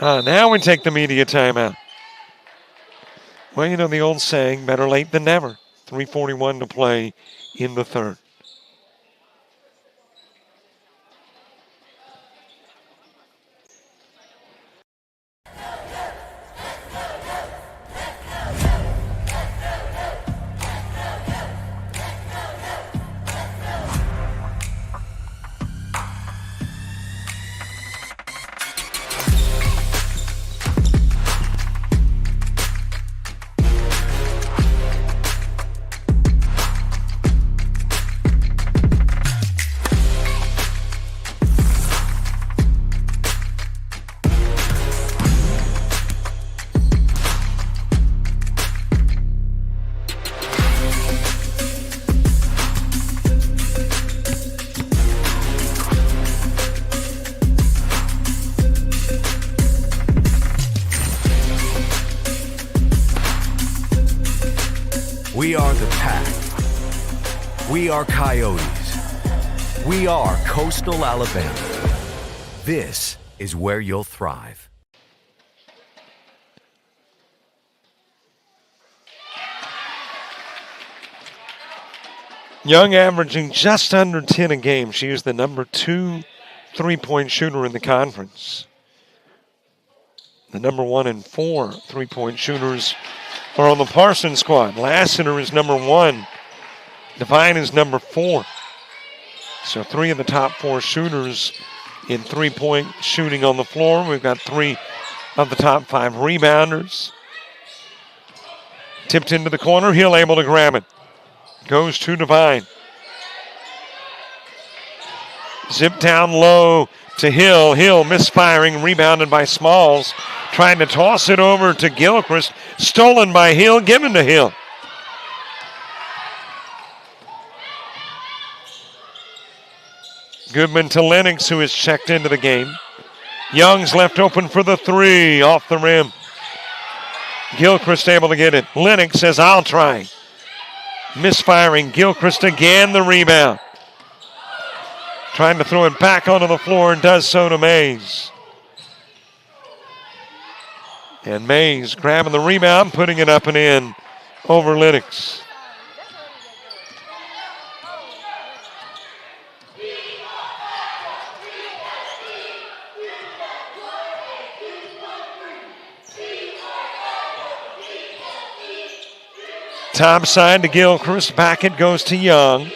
Now we take the media timeout. Well, you know the old saying, better late than never. 3:41 to play in the third. We are the Pack. We are Coyotes. We are Coastal Alabama. This is where you'll thrive. Young averaging just under 10 a game. She is the number 2 three-point shooter in the conference. The number 1 and 4 three-point shooters are on the Parsons squad. Lassiter is number 1. Devine is number 4. So 3 of the top 4 shooters in three-point shooting on the floor. We've got 3 of the top 5 rebounders. Tipped into the corner. Hill able to grab it. Goes to Devine. Zip down low to Hill. Hill misfiring, rebounded by Smalls. Trying to toss it over to Gilchrist. Stolen by Hill, given to Hill. Goodman to Lennox, who is checked into the game. Young's left open for the three, off the rim. Gilchrist able to get it. Lennox says, I'll try. Misfiring, Gilchrist again, the rebound. Trying to throw it back onto the floor and does so to Mays. And Mays grabbing the rebound, putting it up and in over Lennox. Top side to Gilchrist. Back it goes to Young.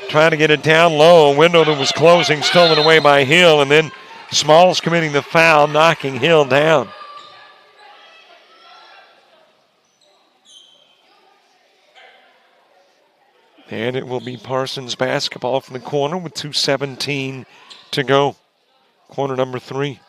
Trying to get it down low. A window that was closing, stolen away by Hill. And then Smalls committing the foul, knocking Hill down. And it will be Parsons basketball from the corner with 2:17 to go. Corner number 3.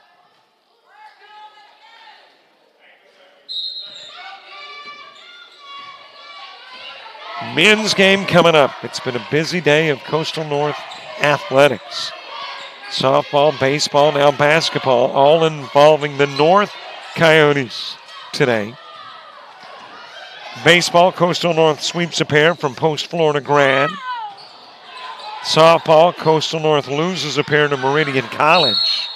Men's game coming up. It's been a busy day of Coastal North athletics. Softball, baseball, now basketball, all involving the North Coyotes today. Baseball, Coastal North sweeps a pair from Post Florida Grad. Softball, Coastal North loses a pair to Meridian College.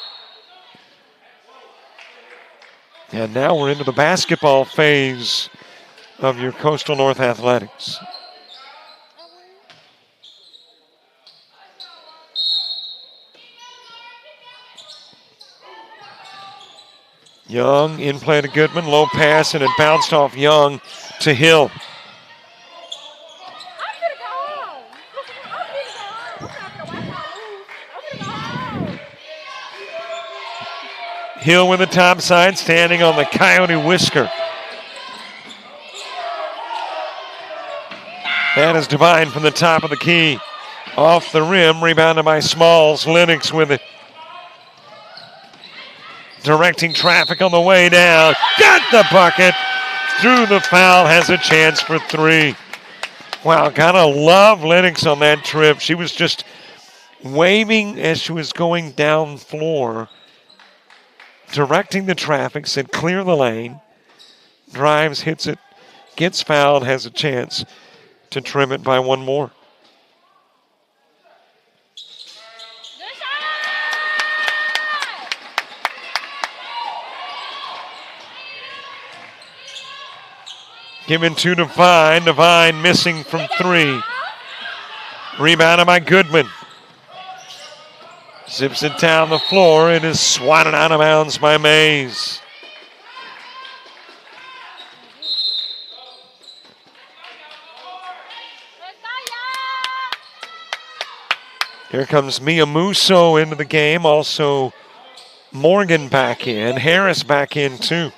And now we're into the basketball phase of your Coastal North athletics. Young in play to Goodman, low pass, and it bounced off Young to Hill. Hill with the top side, standing on the Coyote whisker. That is Devine from the top of the key. Off the rim, rebounded by Smalls. Lennox with it. Directing traffic on the way down. Got the bucket. Through the foul, has a chance for 3. Wow, gotta love Lennox on that trip. She was just waving as she was going down floor. Directing the traffic, said clear the lane. Drives, hits it, gets fouled, has a chance to trim it by 1 more. Given to Devine. Devine missing from 3. Rebounded by Goodman. Zips it down the floor. It is swatted out of bounds by Mays. Here comes Mia Musso into the game. Also Morgan back in. Harris back in too.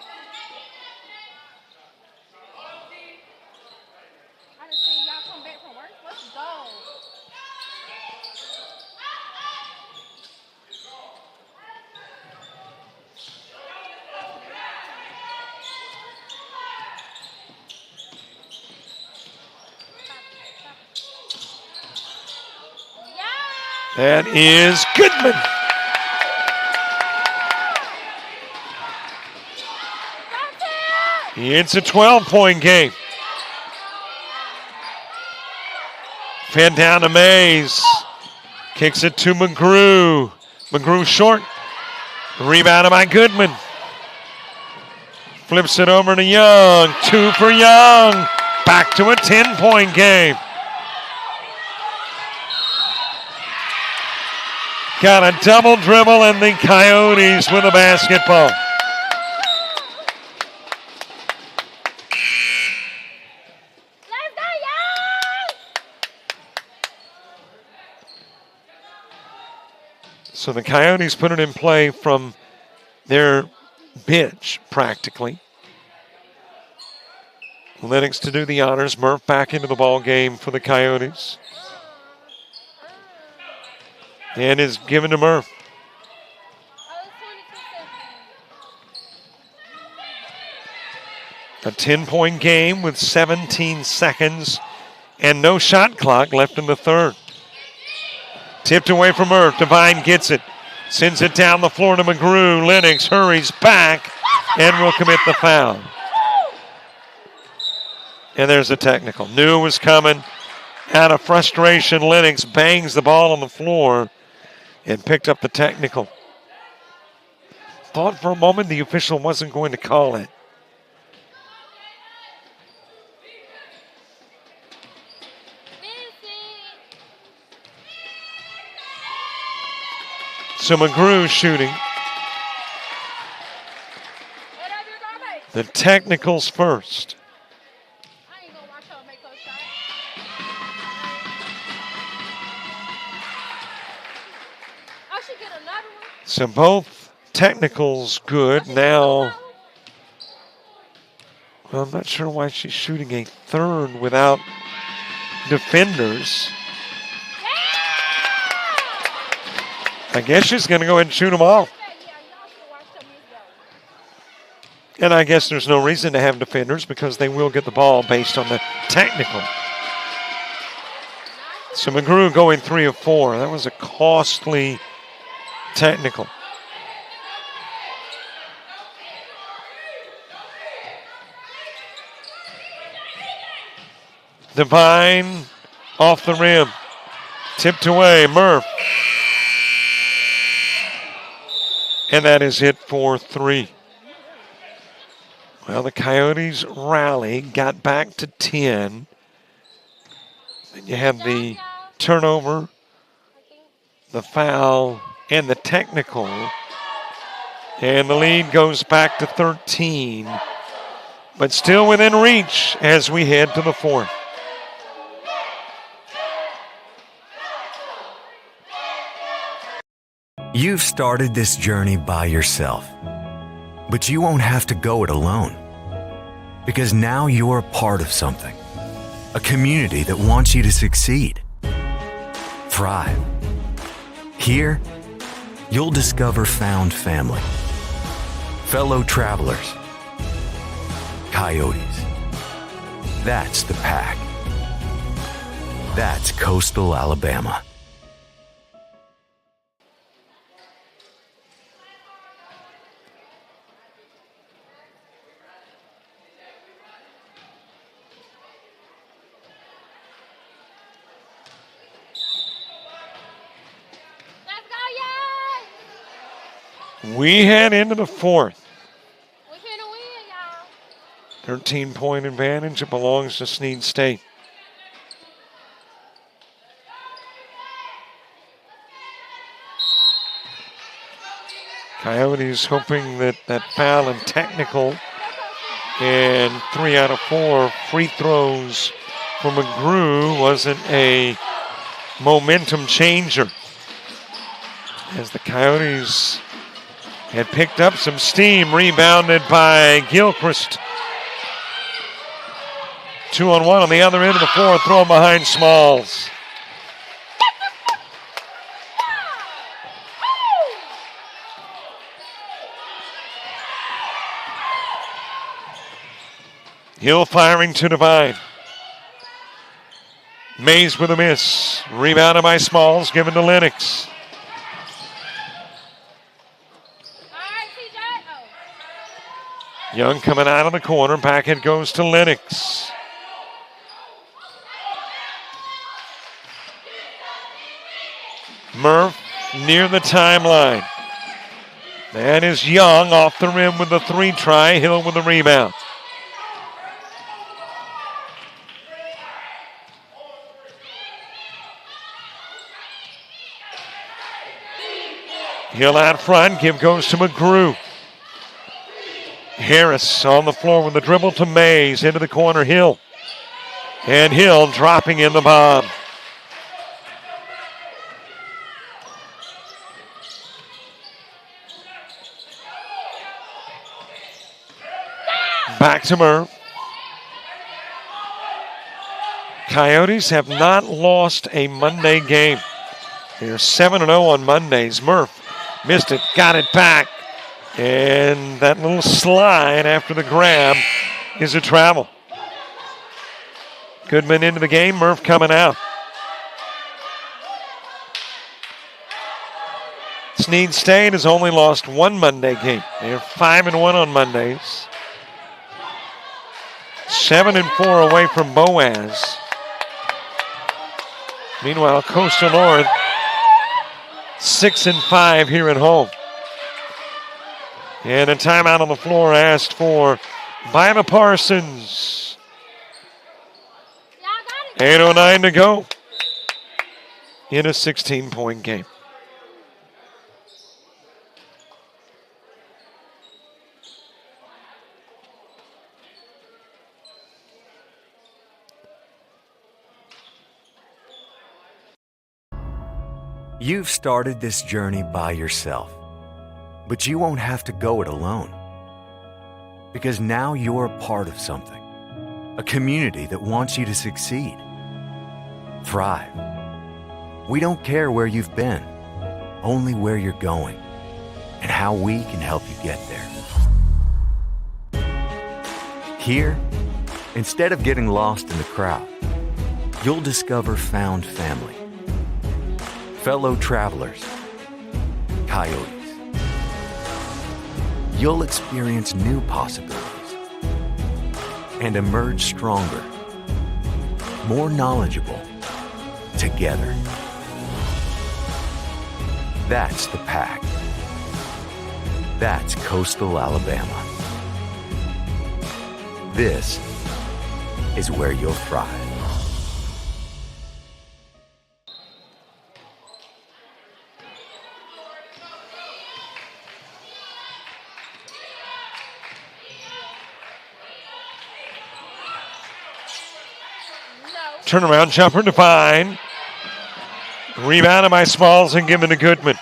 That is Goodman. It's a 12-point game. Fed down to Mays. Kicks it to McGrew. McGrew short. Rebounded by Goodman. Flips it over to Young. 2 for Young. Back to a 10-point game. Got a double dribble and the Coyotes with a basketball. So the Coyotes put it in play from their bench, practically. Lennox to do the honors. Murph back into the ball game for the Coyotes. And is given to Murph. A 10-point game with 17 seconds and no shot clock left in the third. Tipped away from Murph. Devine gets it. Sends it down the floor to McGrew. Lennox hurries back and will commit the foul. And there's a technical. Knew it was coming. Out of frustration, Lennox bangs the ball on the floor and picked up the technical. Thought for a moment the official wasn't going to call it. So McGrew shooting. The technicals first. So both technicals good. Now, well, I'm not sure why she's shooting a third without defenders. I guess she's going to go ahead and shoot them all. And I guess there's no reason to have defenders because they will get the ball based on the technical. So McGrew going 3 of 4. That was a costly technical. Devine off the rim. Tipped away. Murph. And that is it for 3. Well, the Coyotes rallied, got back to 10. Then you have the turnover, the foul, and the technical. And the lead goes back to 13. But still within reach as we head to the 4th. You've started this journey by yourself, but you won't have to go it alone. Because now you're a part of something, a community that wants you to succeed, thrive. Here, you'll discover found family, fellow travelers, Coyotes. That's the Pack. That's Coastal Alabama. We head into the 4th. 13-point advantage. It belongs to Snead State. Coyotes hoping that that foul and technical and 3 out of 4 free throws for McGrew wasn't a momentum changer. As the Coyotes had picked up some steam, rebounded by Gilchrist. 2-on-1 on the other end of the floor, thrown behind Smalls. Hill firing to Devine. Mays with a miss. Rebounded by Smalls, given to Lennox. Young coming out of the corner. Back it goes to Lennox. Murph near the timeline. That is Young off the rim with the 3 try. Hill with the rebound. Hill out front. Give goes to McGrew. Harris on the floor with the dribble to Mays. Into the corner, Hill. And Hill dropping in the bomb. Back to Murph. Coyotes have not lost a Monday game. They're 7-0 on Mondays. Murph missed it, got it back. And that little slide after the grab is a travel. Goodman into the game, Murph coming out. Snead State has only lost 1 Monday game. They're 5-1 on Mondays. 7-4 away from Boaz. Meanwhile, Coastal North 6-5 here at home. And a timeout on the floor asked for by the Parsons. 8:09 to go in a 16-point game. You've started this journey by yourself, But you won't have to go it alone. Because now you're a part of something. A community that wants you to succeed. Thrive. We don't care where you've been, only where you're going, and how we can help you get there. Here, instead of getting lost in the crowd, you'll discover found family, fellow travelers, coyotes. You'll experience new possibilities and emerge stronger, more knowledgeable, together. That's the pack. That's coastal Alabama. This is where you'll thrive. Turnaround jumper to Fine. Rebounded by Smalls and given to Goodman.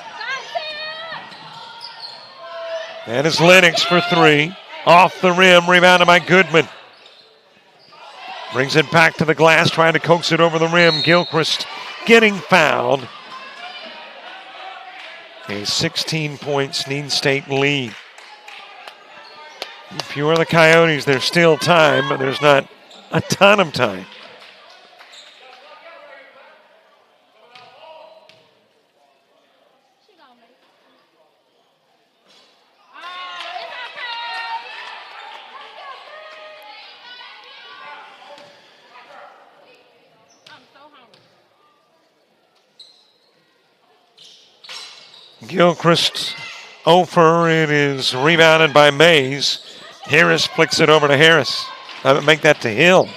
That is Lennox for three. Off the rim, rebounded by Goodman. Brings it back to the glass, trying to coax it over the rim. Gilchrist getting fouled. A 16-point Snead State lead. If you are the Coyotes, there's still time, but there's not a ton of time. Gilchrist over. It is rebounded by Mays. Harris flicks it over to Harris. Make that to Hill.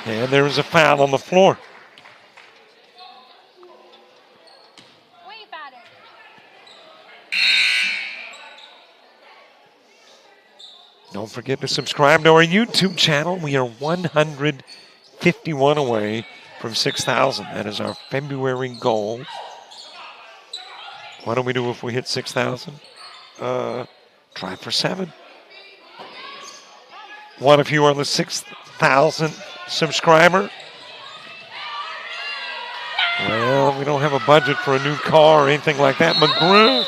And there is a foul on the floor. Don't forget to subscribe to our YouTube channel. We are 151 away from 6,000. That is our February goal. What do we do if we hit 6,000? Try for 7. What if you are the 6,000th subscriber? Well, we don't have a budget for a new car or anything like that. McGrew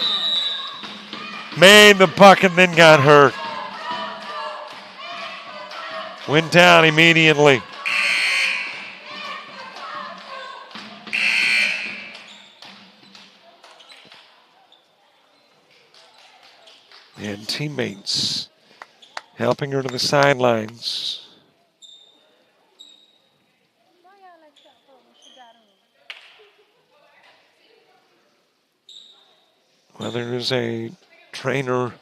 made the bucket and then got hurt. Went down immediately. And teammates helping her to the sidelines. Well, there is a trainer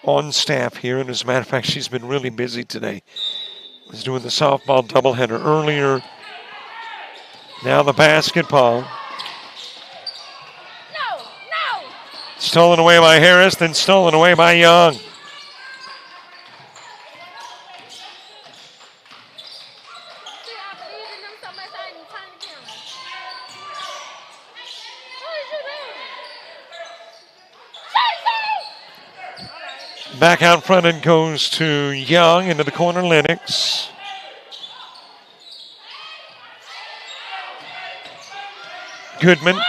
on staff here, and as a matter of fact, she's been really busy today. Was doing the softball doubleheader earlier. Now the basketball. Stolen away by Harris, then stolen away by Young. Back out front and goes to Young into the corner, Lennox. Goodman.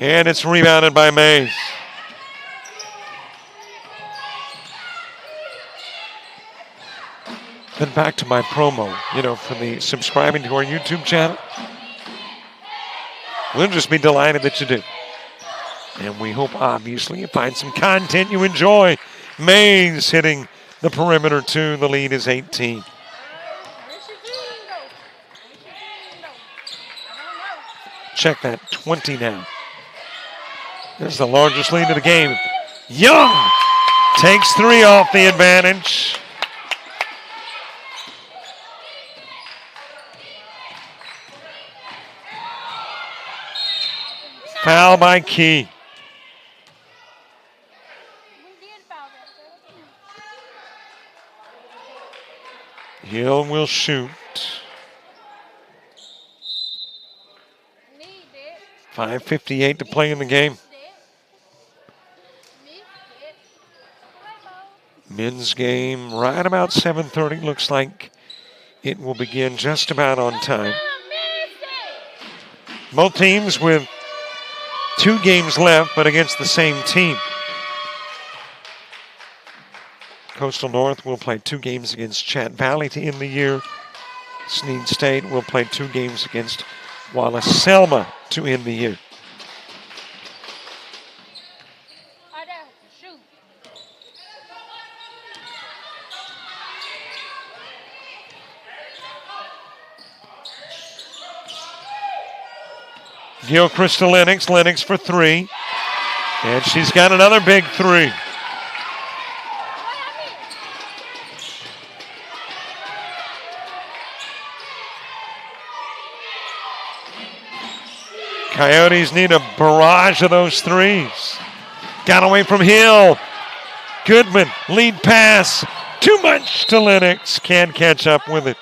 And it's rebounded by Mays. Then back to my promo, for the subscribing to our YouTube channel. We'll just be delighted that you do. And we hope, obviously, you find some content you enjoy. Mays hitting the perimeter, too. The lead is 18. Check that, 20 now. This is the largest lead of the game. Young takes 3 off the advantage. Foul by Key. Hill will shoot. 5:58 to play in the game. Men's game right about 7:30. Looks like it will begin just about on time. Both teams with 2 games left, but against the same team. Coastal North will play 2 games against Chat Valley to end the year. Snead State will play 2 games against Wallace-Selma to end the year. Gilchrist to Lennox. Lennox for 3. And she's got another big 3. Coyotes need a barrage of those 3s. Got away from Hill. Goodman, lead pass. Too much to Lennox. Can't catch up with it.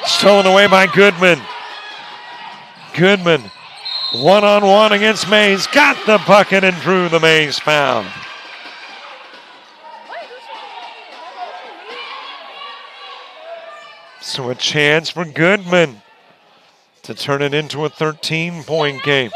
Stolen away by Goodman. Goodman, one-on-one against Mays. Got the bucket and drew the Mays foul. So a chance for Goodman to turn it into a 13-point game.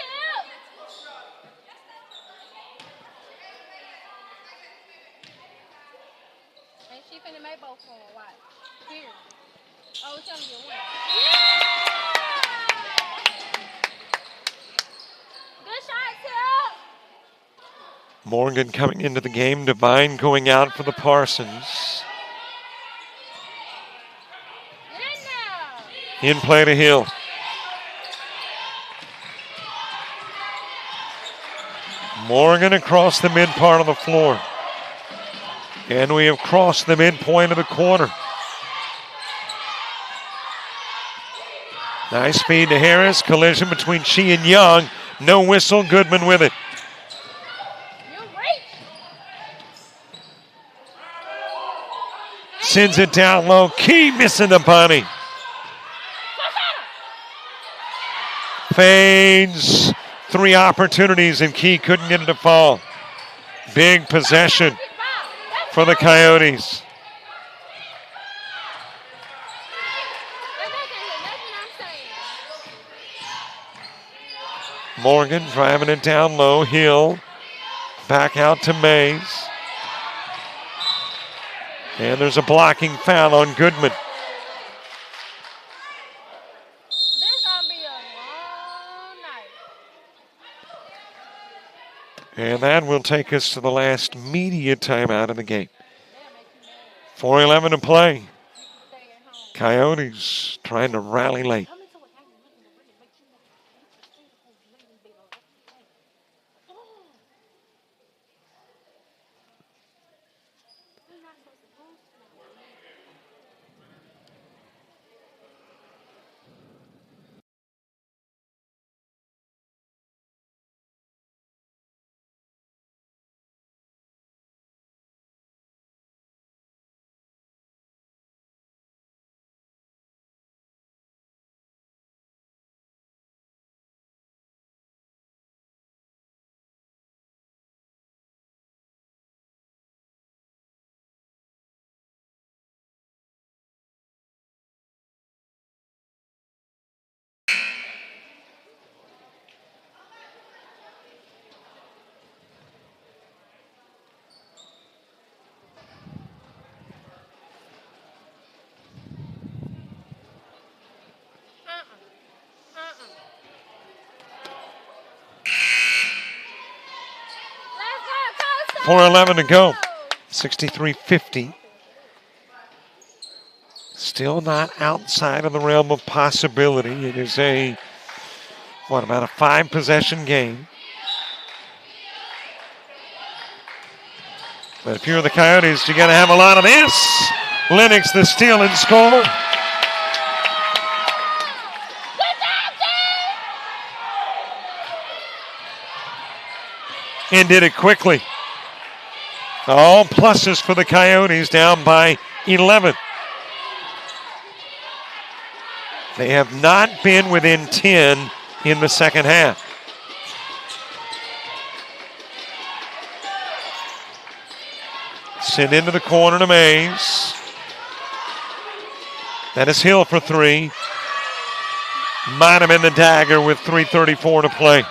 Morgan coming into the game. Devine going out for the Parsons. In play to Hill. Morgan across the mid part of the floor. And we have crossed the midpoint of the quarter. Nice feed to Harris. Collision between she and Young. No whistle. Goodman with it. Sends it down low. Key missing the bunny. Fades. 3 opportunities and Key couldn't get it to fall. Big possession for the Coyotes. Morgan driving it down low. Hill back out to Mays. And there's a blocking foul on Goodman. And that will take us to the last media timeout of the game. 4:11 to play. Coyotes trying to rally late. .411 to go. 63-50. Still not outside of the realm of possibility. It is about a 5-possession game. But if you're the Coyotes, you got to have a lot of this. Lennox the steal and score. and did it quickly. All pluses for the Coyotes, down by 11. They have not been within 10 in the second half. Sent into the corner to Mays. That is Hill for three. Might have been the dagger with 3:34 to play.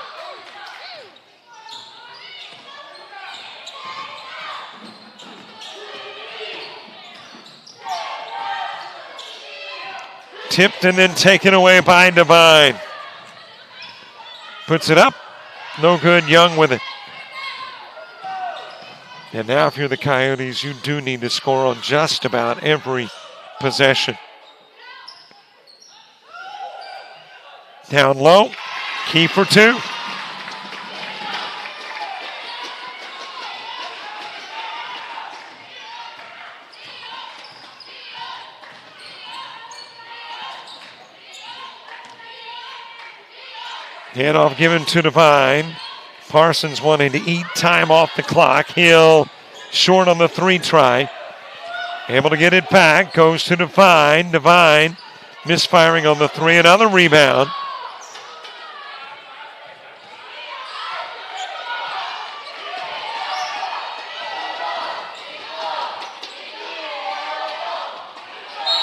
Tipped and then taken away by Devine. Puts it up. No good. Young with it. And now if you're the Coyotes, you do need to score on just about every possession. Down low. Key for two. Handoff given to Devine. Parsons wanting to eat time off the clock. Hill short on the three try. Able to get it back. Goes to Devine. Devine misfiring on the three. Another rebound.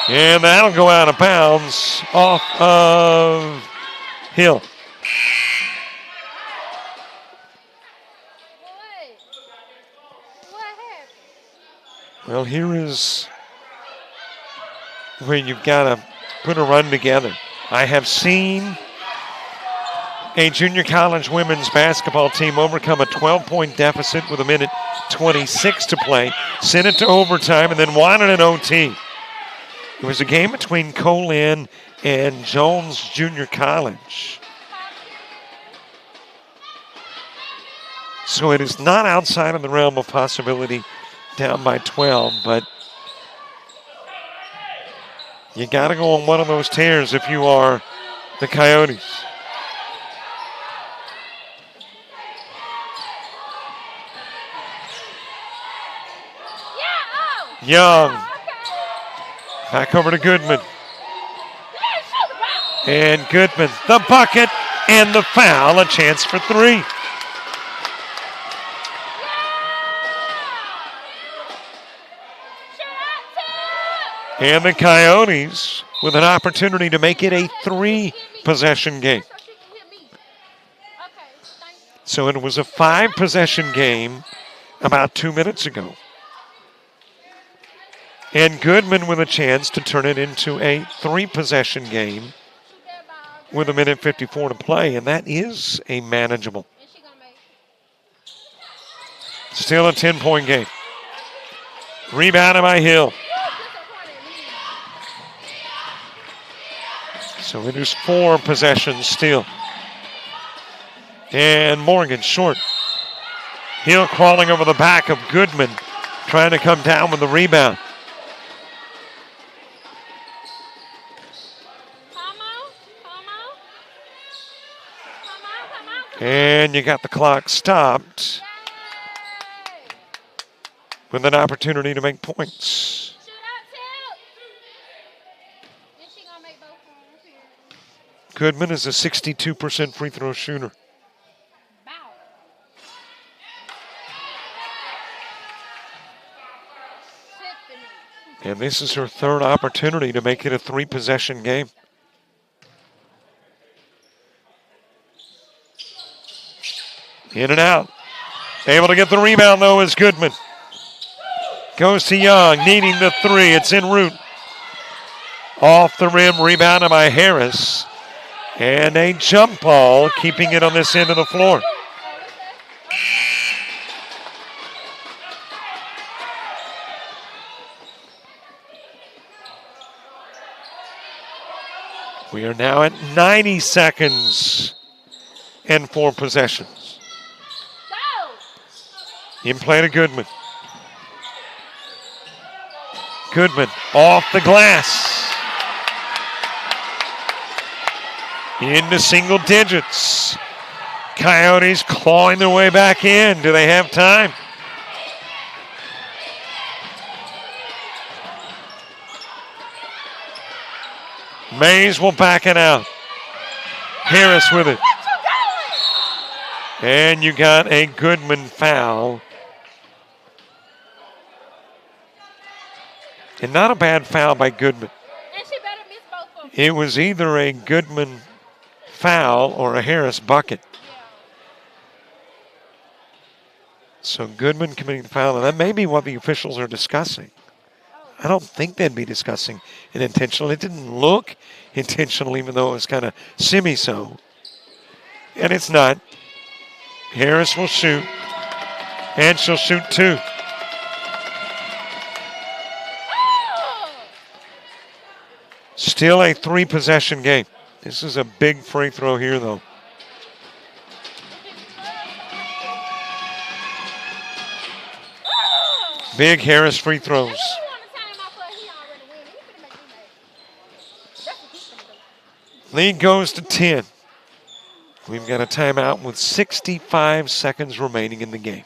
And that'll go out of bounds off of Hill. Well, here is where you've got to put a run together. I have seen a junior college women's basketball team overcome a 12-point deficit with 1:26 to play, send it to overtime, and then won it in OT. It was a game between Colin and Jones Junior College. So it is not outside of the realm of possibility, down by 12, but you got to go on one of those tears if you are the Coyotes. Young. Back over to Goodman. And Goodman, the bucket and the foul, a chance for three. And the Coyotes with an opportunity to make it a three-possession game. So it was a five-possession game about 2 minutes ago. And Goodman with a chance to turn it into a three-possession game with 1:54 to play, and that is a manageable. Still a 10-point game. Rebounded by Hill. So it is four possessions still. And Morgan short. Hill crawling over the back of Goodman, trying to come down with the rebound. And you got the clock stopped with an opportunity to make points. Goodman is a 62% free throw shooter. And this is her third opportunity to make it a three-possession game. In and out. Able to get the rebound, though, is Goodman. Goes to Young, needing the three. It's en route. Off the rim, rebounded by Harris. And a jump ball, keeping it on this end of the floor. We are now at 90 seconds and 4 possessions. In play to Goodman. Goodman off the glass. Into single digits. Coyotes clawing their way back in. Do they have time? Mays will back it out. Harris with it. And you got a Goodman foul. And not a bad foul by Goodman. It was either a Goodman foul or a Harris bucket. So Goodman committing the foul, and that may be what the officials are discussing. I don't think they'd be discussing an intentional. It didn't look intentional, even though it was kind of semi-so. And it's not. Harris will shoot, and she'll shoot 2. Still a 3-possession game. This is a big free throw here, though. Big Harris free throws. Lead goes to 10. We've got a timeout with 65 seconds remaining in the game.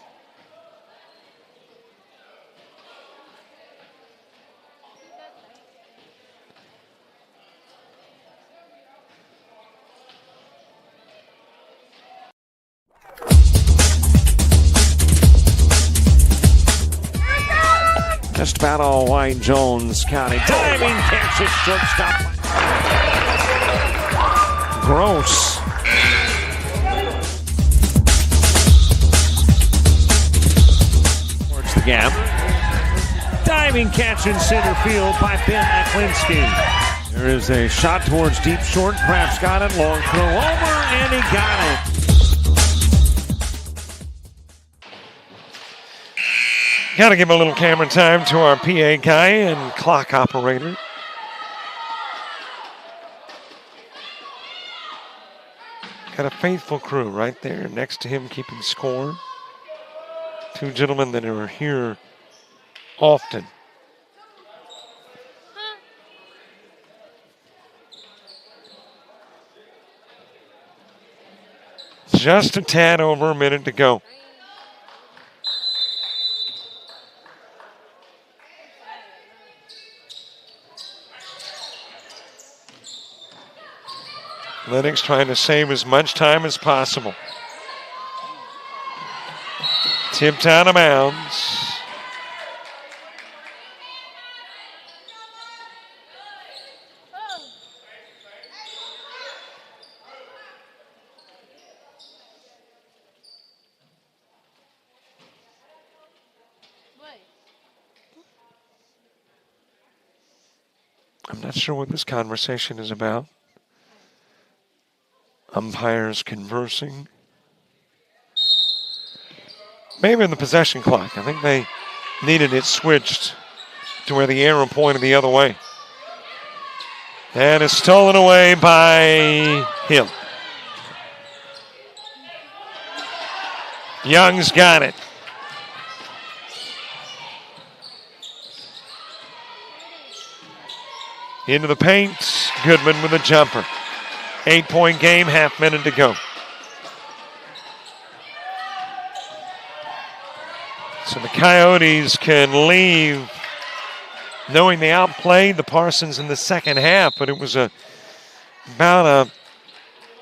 Just about all White Jones County. Diving catch it, shortstop. Gross. Towards the gap. Diving catch in center field by Ben Aklinski. There is a shot towards deep short. Craps got it. Long throw over, and he got it. Got to give a little camera time to our PA guy and clock operator. Got a faithful crew right there next to him keeping score. 2 gentlemen that are here often. Just a tad over a minute to go. Lennox trying to save as much time as possible. Tipped out of bounds. I'm not sure what this conversation is about. Umpires conversing. Maybe in the possession clock. I think they needed it switched to where the arrow pointed the other way. And it's stolen away by Hill. Young's got it. Into the paint. Goodman with a jumper. 8-point game, half minute to go. So the Coyotes can leave knowing they outplayed the Parsons in the second half, but it was about a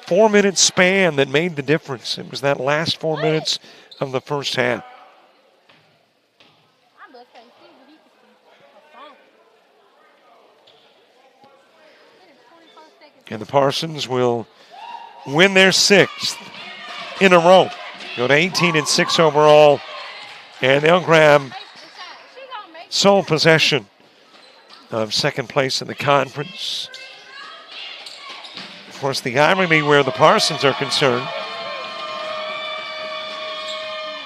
4-minute span that made the difference. It was that last 4 minutes of the first half. And the Parsons will win their 6th in a row. Go to 18-6 overall. And they'll grab sole possession of second place in the conference. Of course, the irony where the Parsons are concerned,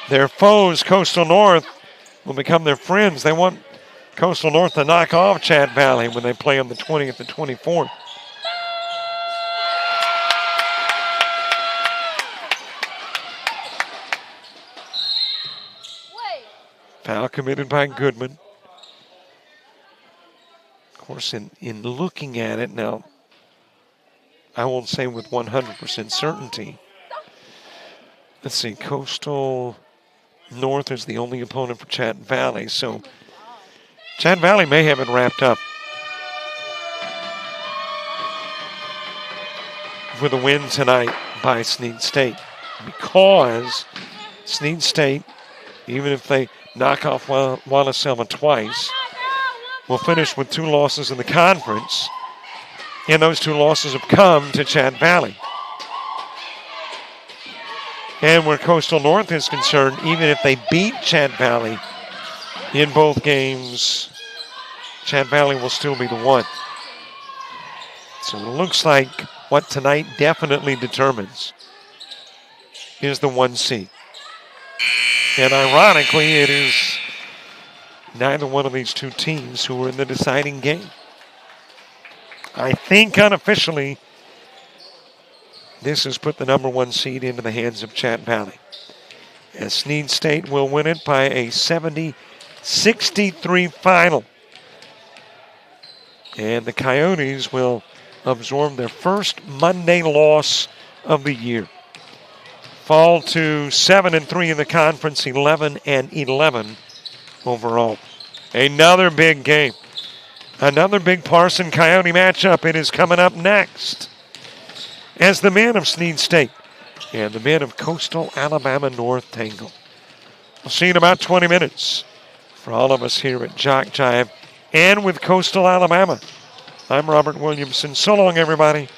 their foes, Coastal North, will become their friends. They want Coastal North to knock off Chad Valley when they play on the 20th and 24th. Foul committed by Goodman. Of course, in looking at it now, I won't say with 100% certainty, let's see, Coastal North is the only opponent for Chatton Valley, so Chatton Valley may have it wrapped up with a win tonight by Snead State, because Snead State, even if they knock off Wallacella twice, will finish with 2 losses in the conference, and those 2 losses have come to Chatton Valley. And where Coastal North is concerned, even if they beat Chatton Valley in both games, Chatton Valley will still be the 1. So it looks like what tonight definitely determines is the 1 seed. And ironically, it is neither one of these 2 teams who are in the deciding game. I think unofficially, this has put the number 1 seed into the hands of Chatton Valley, as Snead State will win it by a 70-63 final. And the Coyotes will absorb their first Monday loss of the year. Fall to 7-3 in the conference, 11-11 overall. Another big game. Another big Parson Coyote matchup. It is coming up next, as the men of Snead State and the men of Coastal Alabama North tangle. We'll see you in about 20 minutes. For all of us here at JockJive and with Coastal Alabama, I'm Robert Williamson. So long, everybody.